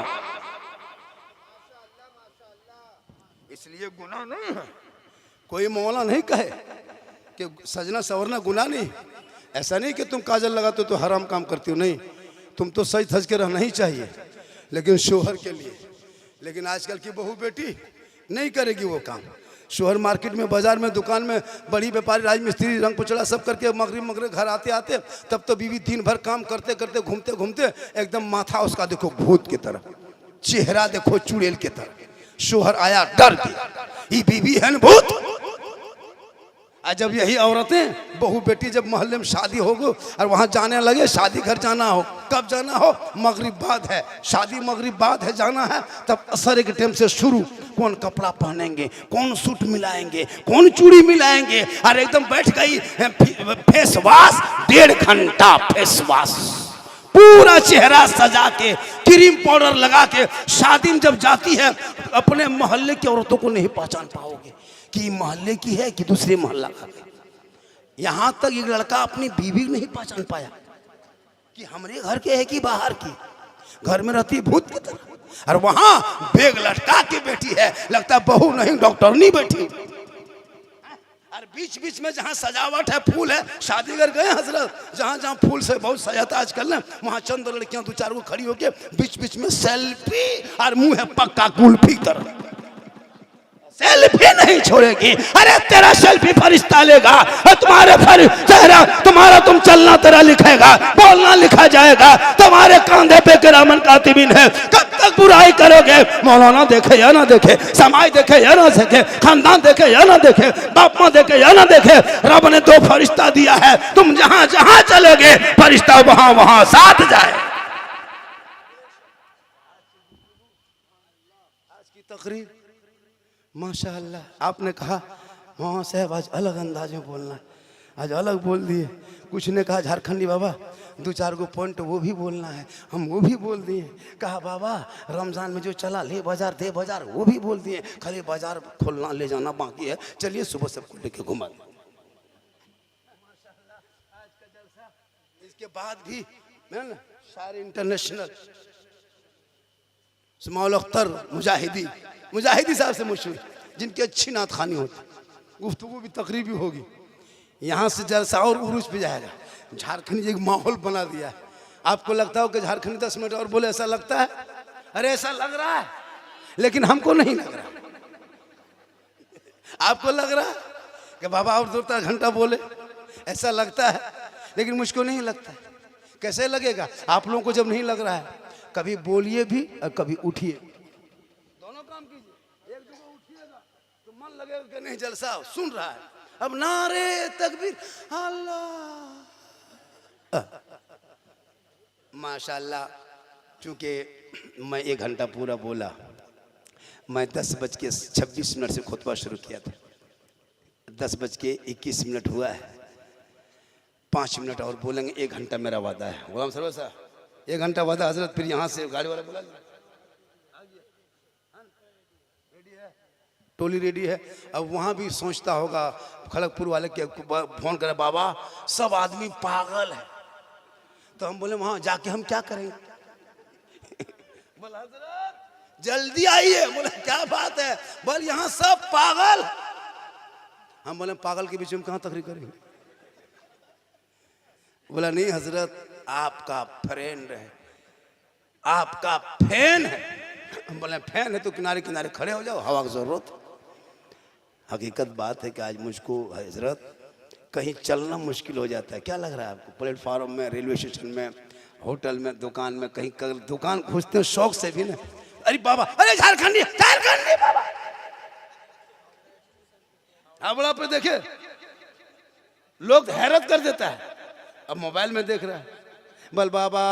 इसलिए गुनाह नहीं है। कोई मौला नहीं कहे कि सजना सवरना गुनाह नहीं। ऐसा नहीं कि तुम काजल लगाते हो तो हराम काम करती हो, नहीं। तुम तो सज धज के रहना ही चाहिए, लेकिन शोहर के लिए। लेकिन आजकल की बहू बेटी नहीं करेगी वो काम। शोहर मार्केट में, बाजार में, दुकान में, बड़ी व्यापारी, राजमिस्त्री, रंग पुचड़ा सब करके मगरब घर आते आते, तब तो बीवी दिन भर काम करते करते, घूमते घूमते एकदम माथा उसका देखो भूत की तरह, चेहरा देखो चुड़ैल की तरह। शोहर आया डर गया, ये बीवी है न भूत। और जब यही औरतें बहू बेटी जब मोहल्ले में शादी हो गो और वहाँ जाने लगे, शादी घर जाना हो, कब जाना हो, मगरिब बाद है शादी, मगरिब बाद है जाना है, तब असर के टाइम से शुरू, कौन कपड़ा पहनेंगे, कौन सूट मिलाएंगे, कौन चूड़ी मिलाएंगे, और एकदम बैठ गई फेस वॉश, 1.5 घंटा फेस वॉश, पूरा चेहरा सजा के क्रीम पाउडर लगा के शादी में जब जाती है, अपने मोहल्ले की औरतों को नहीं पहचान पाओगे कि मोहल्ले की है कि दूसरे मोहल्ला का। यहां तक एक लड़का अपनी बीवी नहीं पहचान पाया कि हमारे घर के है कि बाहर की, घर में रहती भूत की तरह, और वहां बैग लटका के बैठी है, लगता है बहू नहीं डॉक्टरनी बैठी। और बीच बीच में जहाँ सजावट है, फूल है, शादी घर गए हजरत, जहाँ जहाँ फूल से बहुत सजाता आजकल ना, वहाँ चंद लड़कियां 2-4 को खड़ी होके बीच बीच में सेल्फी, और मुंह है पक्का कुल्फी तरह, सेल्फी नहीं छोड़ेगी। अरे तेरा सेल्फी फरिश्ता लेगा, तुम्हारे चेहरा तुम्हारा, तुम चलना तेरा लिखेगा, बोलना लिखा जाएगा, तुम्हारे कंधे पे किरामन कातिबिन है। कब तक बुराई करोगे? मौलाना देखे या ना देखे, समाज देखे या ना देखे, खानदान देखे या ना देखे, बाप माँ देखे या ना देखे, रब ने 2 फरिश्ता दिया है, तुम जहां जहां चलोगे फरिश्ता वहां वहां साथ जाए। आज की तकरीर माशाअल्लाह, आपने कहा हाँ साहब आज अलग अंदाज में बोलना है, आज अलग बोल दिए। कुछ ने कहा झारखंडी बाबा 2-4 गो पॉइंट वो भी बोलना है, हम वो भी बोल दिए। कहा बाबा रमजान में जो चला ले बाजार दे बाजार, वो भी बोल दिए, खाली बाजार खोलना ले जाना बाकी है, चलिए सुबह सबको लेके घुमा दें। इसके बाद भी सारे इंटरनेशनल स्मॉल अख्तर मुजाहिदी साहब से मशहूर, जिनकी अच्छी नात खानी होती, गुफ्तगू भी तकरीब भी होगी। यहाँ से जलसा और उरूज पे जाएगा। झारखंड एक माहौल बना दिया है। आपको लगता हो कि झारखंड 10 मिनट और बोले, ऐसा लगता है? अरे ऐसा लग रहा है, लेकिन हमको नहीं लग रहा। आपको लग रहा है कि बाबा और 2-3 घंटा बोले, ऐसा लगता है, लेकिन मुझको नहीं लगता। कैसे लगेगा? आप लोगों को जब नहीं लग रहा है, कभी बोलिए भी और कभी उठिए, दोनों काम कीजिए। एक जगह उठिएगा तो मन लगेगा कि नहीं जलसा सुन रहा है। अब नारे तकबीर अल्लाह, माशाल्लाह। चूंकि मैं 1 घंटा पूरा बोला, मैं 10:26 से खुतबा शुरू किया था, 10:21 हुआ है, 5 मिनट और बोलेंगे, 1 घंटा मेरा वादा है। गुलाम सरवर साहब 1 घंटा वादा हजरत, फिर यहाँ से गाड़ी वाला बोला टोली रेडी है। अब वहाँ भी सोचता होगा खड़गपुर वाले के फोन करे, बाबा सब आदमी पागल है, तो हम बोले वहाँ जाके हम क्या करेंगे? बोला हजरत जल्दी आइए। बोले क्या बात है? बोल यहाँ सब पागल। हम बोले पागल के बीच में कहाँ तकरीर करेंगे? बोला नहीं हजरत आपका फ्रेंड है, आपका फैन है। हम बोले फैन है तो किनारे किनारे खड़े हो जाओ, हवा की जरूरत। हकीकत बात है कि आज मुझको हजरत कहीं चलना मुश्किल हो जाता है। क्या लग रहा है आपको? प्लेटफार्म में, रेलवे स्टेशन में, होटल में, दुकान में, कहीं दुकान खोजते हैं शौक से भी ना, अरे बाबा, अरे झारखंडी बाबा, हावड़ा पे देखे लोग हैरत कर देता है। अब मोबाइल में देख रहा है, बल बाबा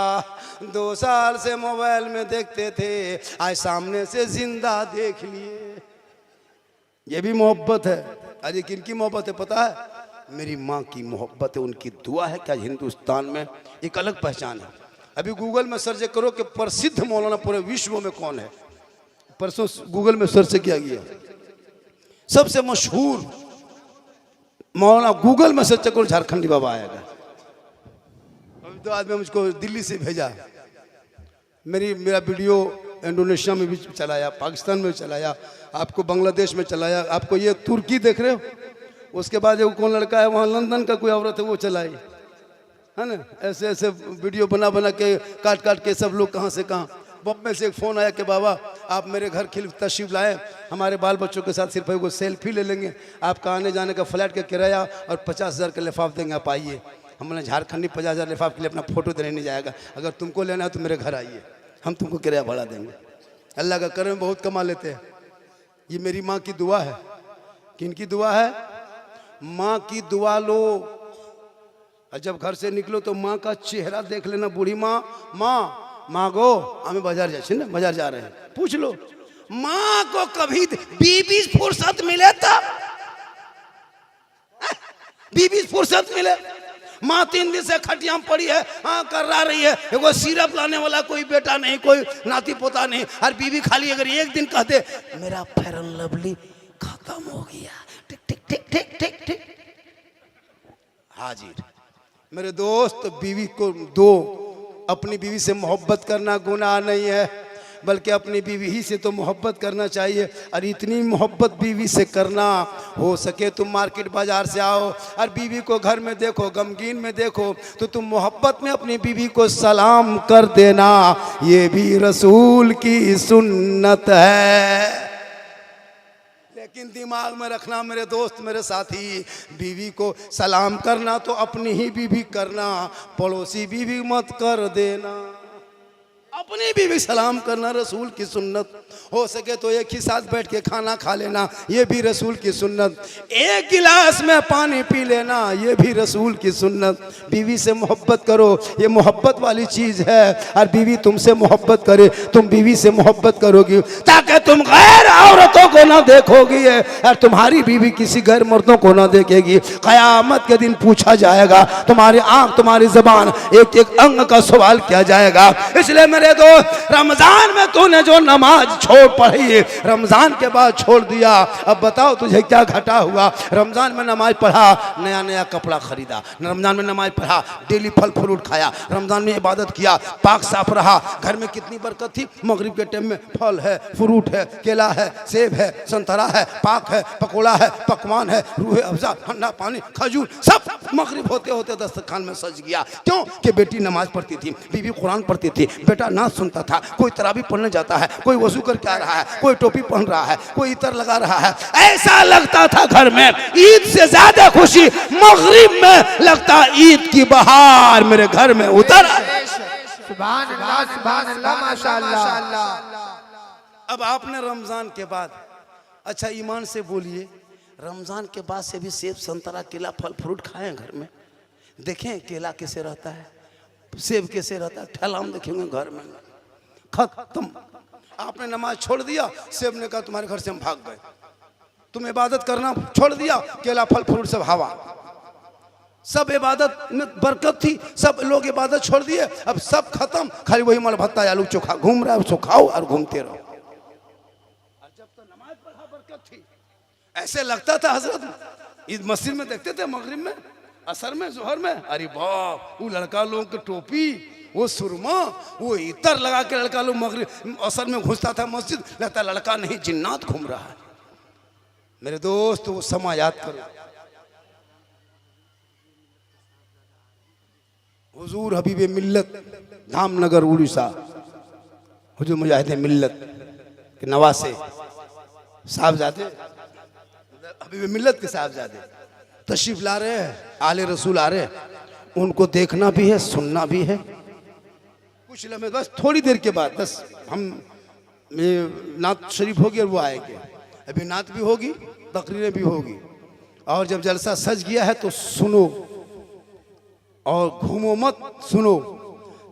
2 साल से मोबाइल में देखते थे, आज सामने से जिंदा देख लिए। ये भी मोहब्बत है। अरे किनकी मोहब्बत है पता है? मेरी माँ की मोहब्बत है, उनकी दुआ है कि आज हिंदुस्तान में एक अलग पहचान है। अभी गूगल में सर्च करो कि प्रसिद्ध मौलाना पूरे विश्व में कौन है। परसों गूगल में सर्च किया गया, सबसे मशहूर मौलाना गूगल में सर्च करो, झारखंडी बाबा आएगा। अभी तो आदमी मुझको दिल्ली से भेजा, मेरा वीडियो इंडोनेशिया में भी चलाया, पाकिस्तान में चलाया, आपको बांग्लादेश में चलाया, आपको ये तुर्की देख रहे हो, उसके बाद वो कौन लड़का है वहाँ लंदन का कोई औरत है वो चलाई है ना। ऐसे ऐसे वीडियो बना बना के काट काट के सब लोग कहाँ से कहाँ। बॉम्बे से एक फ़ोन आया कि बाबा आप मेरे घर तशरीफ लाए, हमारे बाल बच्चों के साथ सिर्फ वो सेल्फी ले लेंगे, आपका आने जाने का फ्लैट का किराया और 50,000 का लिफाफ देंगे, आप आइए। हमने झारखंडी 50,000 लिफाफ के लिए अपना फोटो देने नहीं जाएगा, अगर तुमको लेना है तो मेरे घर आइए, हम तुमको किराया भाड़ा देंगे। अल्लाह का करम बहुत कमा लेते हैं। ये मेरी माँ की दुआ है। किनकी दुआ है? माँ की दुआ लो, और जब घर से निकलो तो माँ का चेहरा देख लेना। बूढ़ी माँ, माँ गो हमें बाजार जा ना, बाजार जा रहे हैं, पूछ लो। माँ को कभी बीबी फुर्सत मिले तब, बीबी फुर्सत मिले। माँ 3 दिन से खटिया में पड़ी है, हाँ करवा रही है, एगो सिरप लाने वाला कोई बेटा नहीं, कोई नाती पोता नहीं, और बीबी खाली अगर एक दिन कहते मेरा फेयर एंड लवली खत्म हो गया, टिक टिक टिक टिक टिक टिक, हाजिर। मेरे दोस्त, बीवी को दो, अपनी बीवी से मोहब्बत करना गुनाह नहीं है, बल्कि अपनी बीवी ही से तो मोहब्बत करना चाहिए। और इतनी मोहब्बत बीवी से करना, हो सके तुम मार्केट बाजार से आओ और बीवी को घर में देखो, गमगीन में देखो, तो तुम मोहब्बत में अपनी बीवी को सलाम कर देना। ये भी रसूल की सुन्नत है। लेकिन दिमाग में रखना मेरे दोस्त, मेरे साथी, बीवी को सलाम करना तो अपनी ही बीवी करना, पड़ोसी बीवी मत कर देना। अपनी बीवी सलाम करना रसूल की सुन्नत। हो सके तो एक ही साथ बैठ के खाना खा लेना, ये भी रसूल की सुन्नत। एक गिलास में पानी पी लेना, ये भी रसूल की सुन्नत। बीवी से मोहब्बत करो, ये मोहब्बत वाली चीज़ है। और बीवी तुमसे मोहब्बत करे, तुम बीवी से मोहब्बत करोगी ताकि तुम गैर औरतों को ना देखोगी और तुम्हारी बीवी किसी गैर मर्दों को ना देखेगी। क़यामत के दिन पूछा जाएगा, तुम्हारी आँख, तुम्हारी ज़बान, एक एक अंग का सवाल किया जाएगा। इसलिए मेरे दोस्त, रमजान में तूने जो नमाज छोड़ पढ़ी, रमजान के बाद छोड़ दिया, अब बताओ तुझे क्या घटा हुआ। रमजान में नमाज पढ़ा, नया नया कपड़ा खरीदा, रमजान में नमाज पढ़ा, डेली फल फ्रूट खाया, रमजान में इबादत किया, पाक साफ रहा, घर में कितनी बरकत थी। मगरिब के टाइम में फल है, फ्रूट है, केला है, सेब है, संतरा है, पाक है, पकोड़ा है, पकवान है, रूह अफ़ज़ा, ठंडा पानी, खजूर, सब मगरिब होते होते दस्तरखान में सज गया। क्यों कि बेटी नमाज पढ़ती थी, बीवी कुरान पढ़ती थी, बेटा नाच सुनता था, कोई तरावी पढ़ने जाता है, कोई वजू करके आ रहा है, कोई टोपी पहन रहा है, कोई इतर लगा रहा है। ऐसा लगता था घर में ईद से ज्यादा खुशी मगरिब में लगता ईद की बहार मेरे घर में उतर। सुभान अल्लाह, सुभान अल्लाह, माशाअल्लाह। अब आपने रमजान के बाद, अच्छा ईमान से बोलिए, रमजान के बाद से भी सेब, संतरा, केला, फल फ्रूट खाएं घर में? देखें केला कैसे रहता है, सेब कैसे रहता है, ठेलाम देखेंगे घर में। खत्म। आपने नमाज छोड़ दिया, सेब ने कहा तुम्हारे घर से हम भाग गए। तुम इबादत करना छोड़ दिया, केला फल फ्रूट सब हवा। सब इबादत में बरकत थी, सब लोग इबादत छोड़ दिए, अब सब खत्म, खाली वही माल भत्ता आलू चोखा घूम रहा है, उसको खाओ और घूमते रहो। जब तो नमाज पढ़ा बरकत थी, ऐसे लगता था हजरत ईद मस्जिद में देखते थे, मगरिब में, असर में, जोहर में, अरे बाप वो लड़का लोगों की टोपी, वो सुरमा, वो इतर लगा के लड़का लोग मगरिब असर में घुसता था मस्जिद, लगता लड़का नहीं जिन्नात घूम रहा है। मेरे दोस्त वो समा याद करो। हुजूर हबीब मिल्लत धामनगर उड़ीसा, हुजूर मुजाहिद मिल्लत के नवासे साहबजादे, हबीब मिल्लत के साहबजादे तशरीफ ला रहे हैं, आले रसूल आ रहे हैं, उनको देखना भी है, सुनना भी है। कुछ लम्हे बस, थोड़ी देर के बाद बस हम नात शरीफ होगी और वो आएंगे, अभी नात भी होगी, तकरीरें भी होगी, और जब जलसा सज गया है तो सुनो और घूमो मत, सुनो।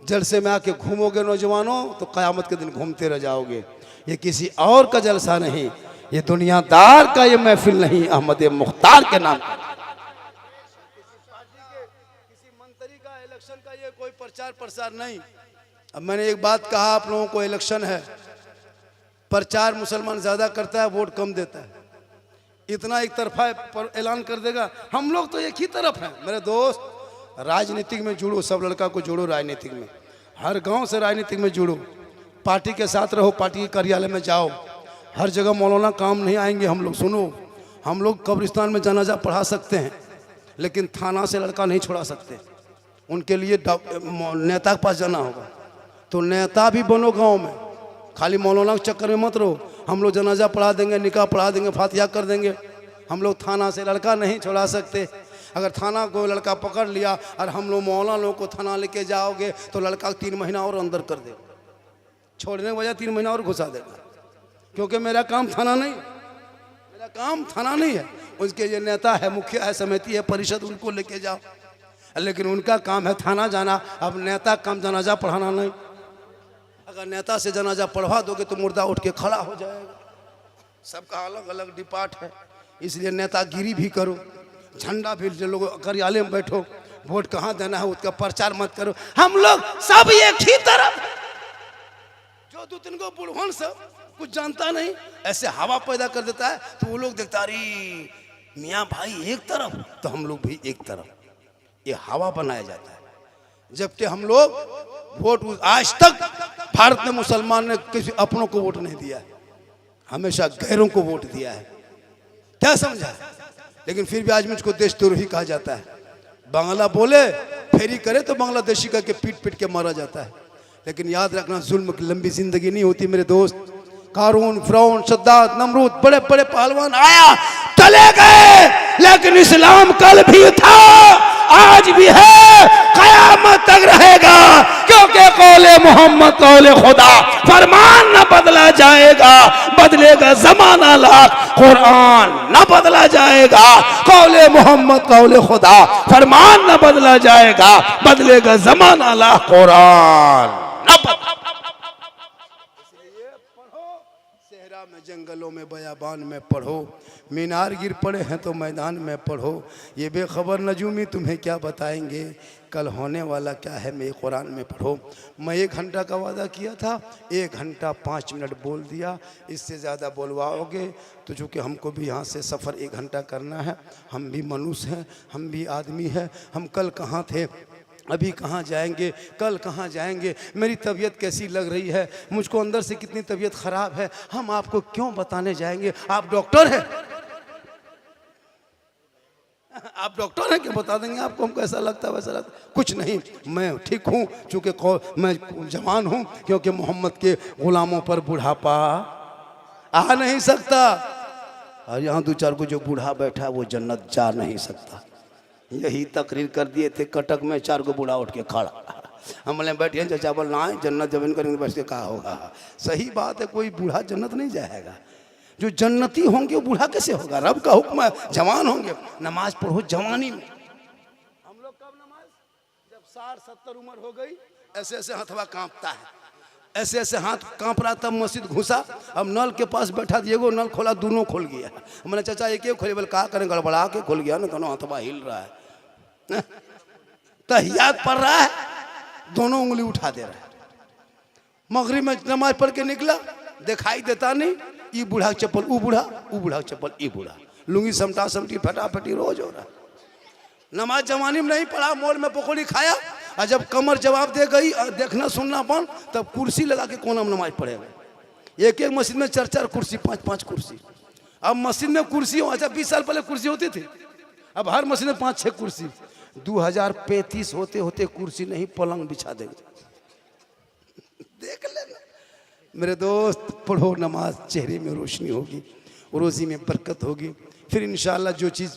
जलसे में आके घूमोगे नौजवानों तो क़यामत के दिन घूमते रह जाओगे। ये किसी और का जलसा नहीं, ये दुनियादार का ये महफिल नहीं, अहमद मुख्तार के नाम का, किसी मंत्री का, इलेक्शन का ये कोई प्रचार प्रसार नहीं। अब मैंने एक बात कहा आप लोगों को, इलेक्शन है, प्रचार मुसलमान ज्यादा करता है, वोट कम देता है। इतना एक तरफा ऐलान कर देगा, हम लोग तो एक ही तरफ हैं। मेरे दोस्त, राजनीतिक में जुड़ो, सब लड़का को जोड़ो राजनीतिक में, हर गांव से राजनीतिक में जुड़ो, पार्टी के साथ रहो, पार्टी के कार्यालय में जाओ, हर जगह मौलाना काम नहीं आएंगे हम लोग। सुनो, हम लोग कब्रिस्तान में जनाजा पढ़ा सकते हैं, लेकिन थाना से लड़का नहीं छोड़ा सकते, उनके लिए नेता के पास जाना होगा। तो नेता भी बनो गांव में, खाली मौलाना के चक्कर में मत रहो। हम लोग जनाजा पढ़ा देंगे, निकाह पढ़ा देंगे, फातिहा कर देंगे, हम लोग थाना से लड़का नहीं छोड़ा सकते। अगर थाना को लड़का पकड़ लिया और हम लोग मौलाना लोग को थाना लेके जाओगे तो लड़का 3 महीना और अंदर कर देगा, छोड़ने की वजह 3 महीना और घुसा देगा, क्योंकि मेरा काम थाना नहीं, मेरा मेरा काम थाना नहीं है, उसके ये नेता है, मुखिया है, समिति है, परिषद, उनको लेके जाओ। लेकिन उनका काम है थाना जाना। अब नेता काम जनाजा पढ़ाना नहीं। अगर नेता से जनाजा पढ़वा दोगे तो मुर्दा उठ के खड़ा हो जाएगा। सबका अलग अलग डिपार्ट है, इसलिए नेतागिरी भी करो, झंडा भी लोग कार्यालय में बैठो, वोट कहाँ देना है उसका प्रचार मत करो। हम लोग सब एक ही तरफ, जो दो तीन को बुढ़वन सब कुछ जानता नहीं ऐसे हवा पैदा कर देता है, तो वो लोग देखता अरे मियाँ भाई एक तरफ, तो हम लोग भी एक तरफ, ये हवा बनाया जाता है। जबकि हम लोग वोट, आज तक भारत में मुसलमान ने किसी अपनों को वोट नहीं दिया है, हमेशा गैरों को वोट दिया है। क्या समझा? लेकिन फिर भी आज मुझको देशद्रोही कहा जाता है। बांग्ला बोले फेरी करे तो बांग्लादेशी का के पीट पीट के मारा जाता है। लेकिन याद रखना, जुल्म की लंबी जिंदगी नहीं होती मेरे दोस्त। कारून, फिरौन, सद्दात, नमरूद, बड़े बड़े पहलवान आया चले गए, लेकिन इस्लाम कल भी था, आज भी है, कयामत तक रहेगा। क्योंकि कौले मोहम्मद कौले खुदा, फरमान न बदला जाएगा, बदलेगा जमाना लाख, कुरान न बदला जाएगा। कौले मोहम्मद कौले खुदा, फरमान न बदला जाएगा, बदलेगा जमाना लाख, कुरान न बदला। इसलिए पढ़ो, सहरा में, जंगलों में, बयाबान में पढ़ो, मीनार गिर पड़े हैं तो मैदान में पढ़ो। ये बेखबर नजूमी तुम्हें क्या बताएंगे, कल होने वाला क्या है, मैं कुरान में पढ़ो। मैं 1 घंटा का वादा किया था, 1 घंटा 5 मिनट बोल दिया। इससे ज़्यादा बोलवाओगे तो चूँकि हमको भी यहाँ से सफ़र 1 घंटा करना है, हम भी मनुष्य हैं, हम भी आदमी हैं। हम कल कहाँ थे, अभी कहाँ जाएंगे, कल कहाँ जाएंगे, मेरी तबीयत कैसी लग रही है, मुझको अंदर से कितनी तबीयत ख़राब है, हम आपको क्यों बताने जाएंगे? आप डॉक्टर हैं, आप डॉक्टर हैं, क्या बता देंगे आपको हम कैसा लगता है वैसा लगता है? कुछ नहीं, मैं ठीक हूँ, चूँकि मैं जवान हूँ, क्योंकि मोहम्मद के ग़ुलामों पर बुढ़ापा आ नहीं सकता। और यहाँ 2-4 को जो बूढ़ा बैठा है वो जन्नत जा नहीं सकता। यही तकरीर कर दिए थे कटक में, 4 को बूढ़ा उठ के खड़ा। हम बोले बैठिए चाचा, बोल ना जन्नत जब इन करेंगे बैठ के कहा होगा। सही बात है, कोई बूढ़ा जन्नत नहीं जाएगा। जो जन्नती होंगे वो बूढ़ा कैसे होगा? रब का हुक्म है, जवान होंगे, नमाज पढ़ो जवानी में। हम लोग कब नमाज, जब 60-70 उम्र हो गई, ऐसे ऐसे हथवा कांपता है, ऐसे ऐसे हाथ कांप रहा, तब मस्जिद घुसा। अब नल के पास बैठा, एगो नल खोला, दोनों खोल गया। मैंने चाचा एक खोले, बोले कहा करें, गड़बड़ा के खोल गया ना, दोनों हथवा हिल रहा है, तहियात पढ़ रहा है, दोनों उंगली उठा दे रहा है। मगरिब में नमाज पढ़ के निकला, दिखाई देता नहीं, ई बूढ़ा चप्पल ऊ बूढ़ा, ऊ बूढ़ा चप्पल ई बूढ़ा, लुंगी समटा समटी फटाफटी रोज हो रहा। नमाज जवानी में नहीं पढ़ा, मॉल में पकौड़ी खाया, और जब कमर जवाब दे गई, देखना सुनना बंद, तब कुर्सी लगा के कोना में नमाज पढ़ेगा। एक मस्जिद में 4-4 कुर्सी, 5-5 कुर्सी। अब मस्जिद में कुर्सी हो, अच्छा 20 साल पहले कुर्सी होती थी, अब हर मस्जिद में 5-6 कुर्सी। 2035 होते होते कुर्सी नहीं पलंग बिछा देंगे। देख लेना मेरे दोस्त, पढ़ो नमाज, चेहरे में रोशनी होगी, रोज़ी में बरकत होगी। फिर इंशाअल्लाह जो चीज़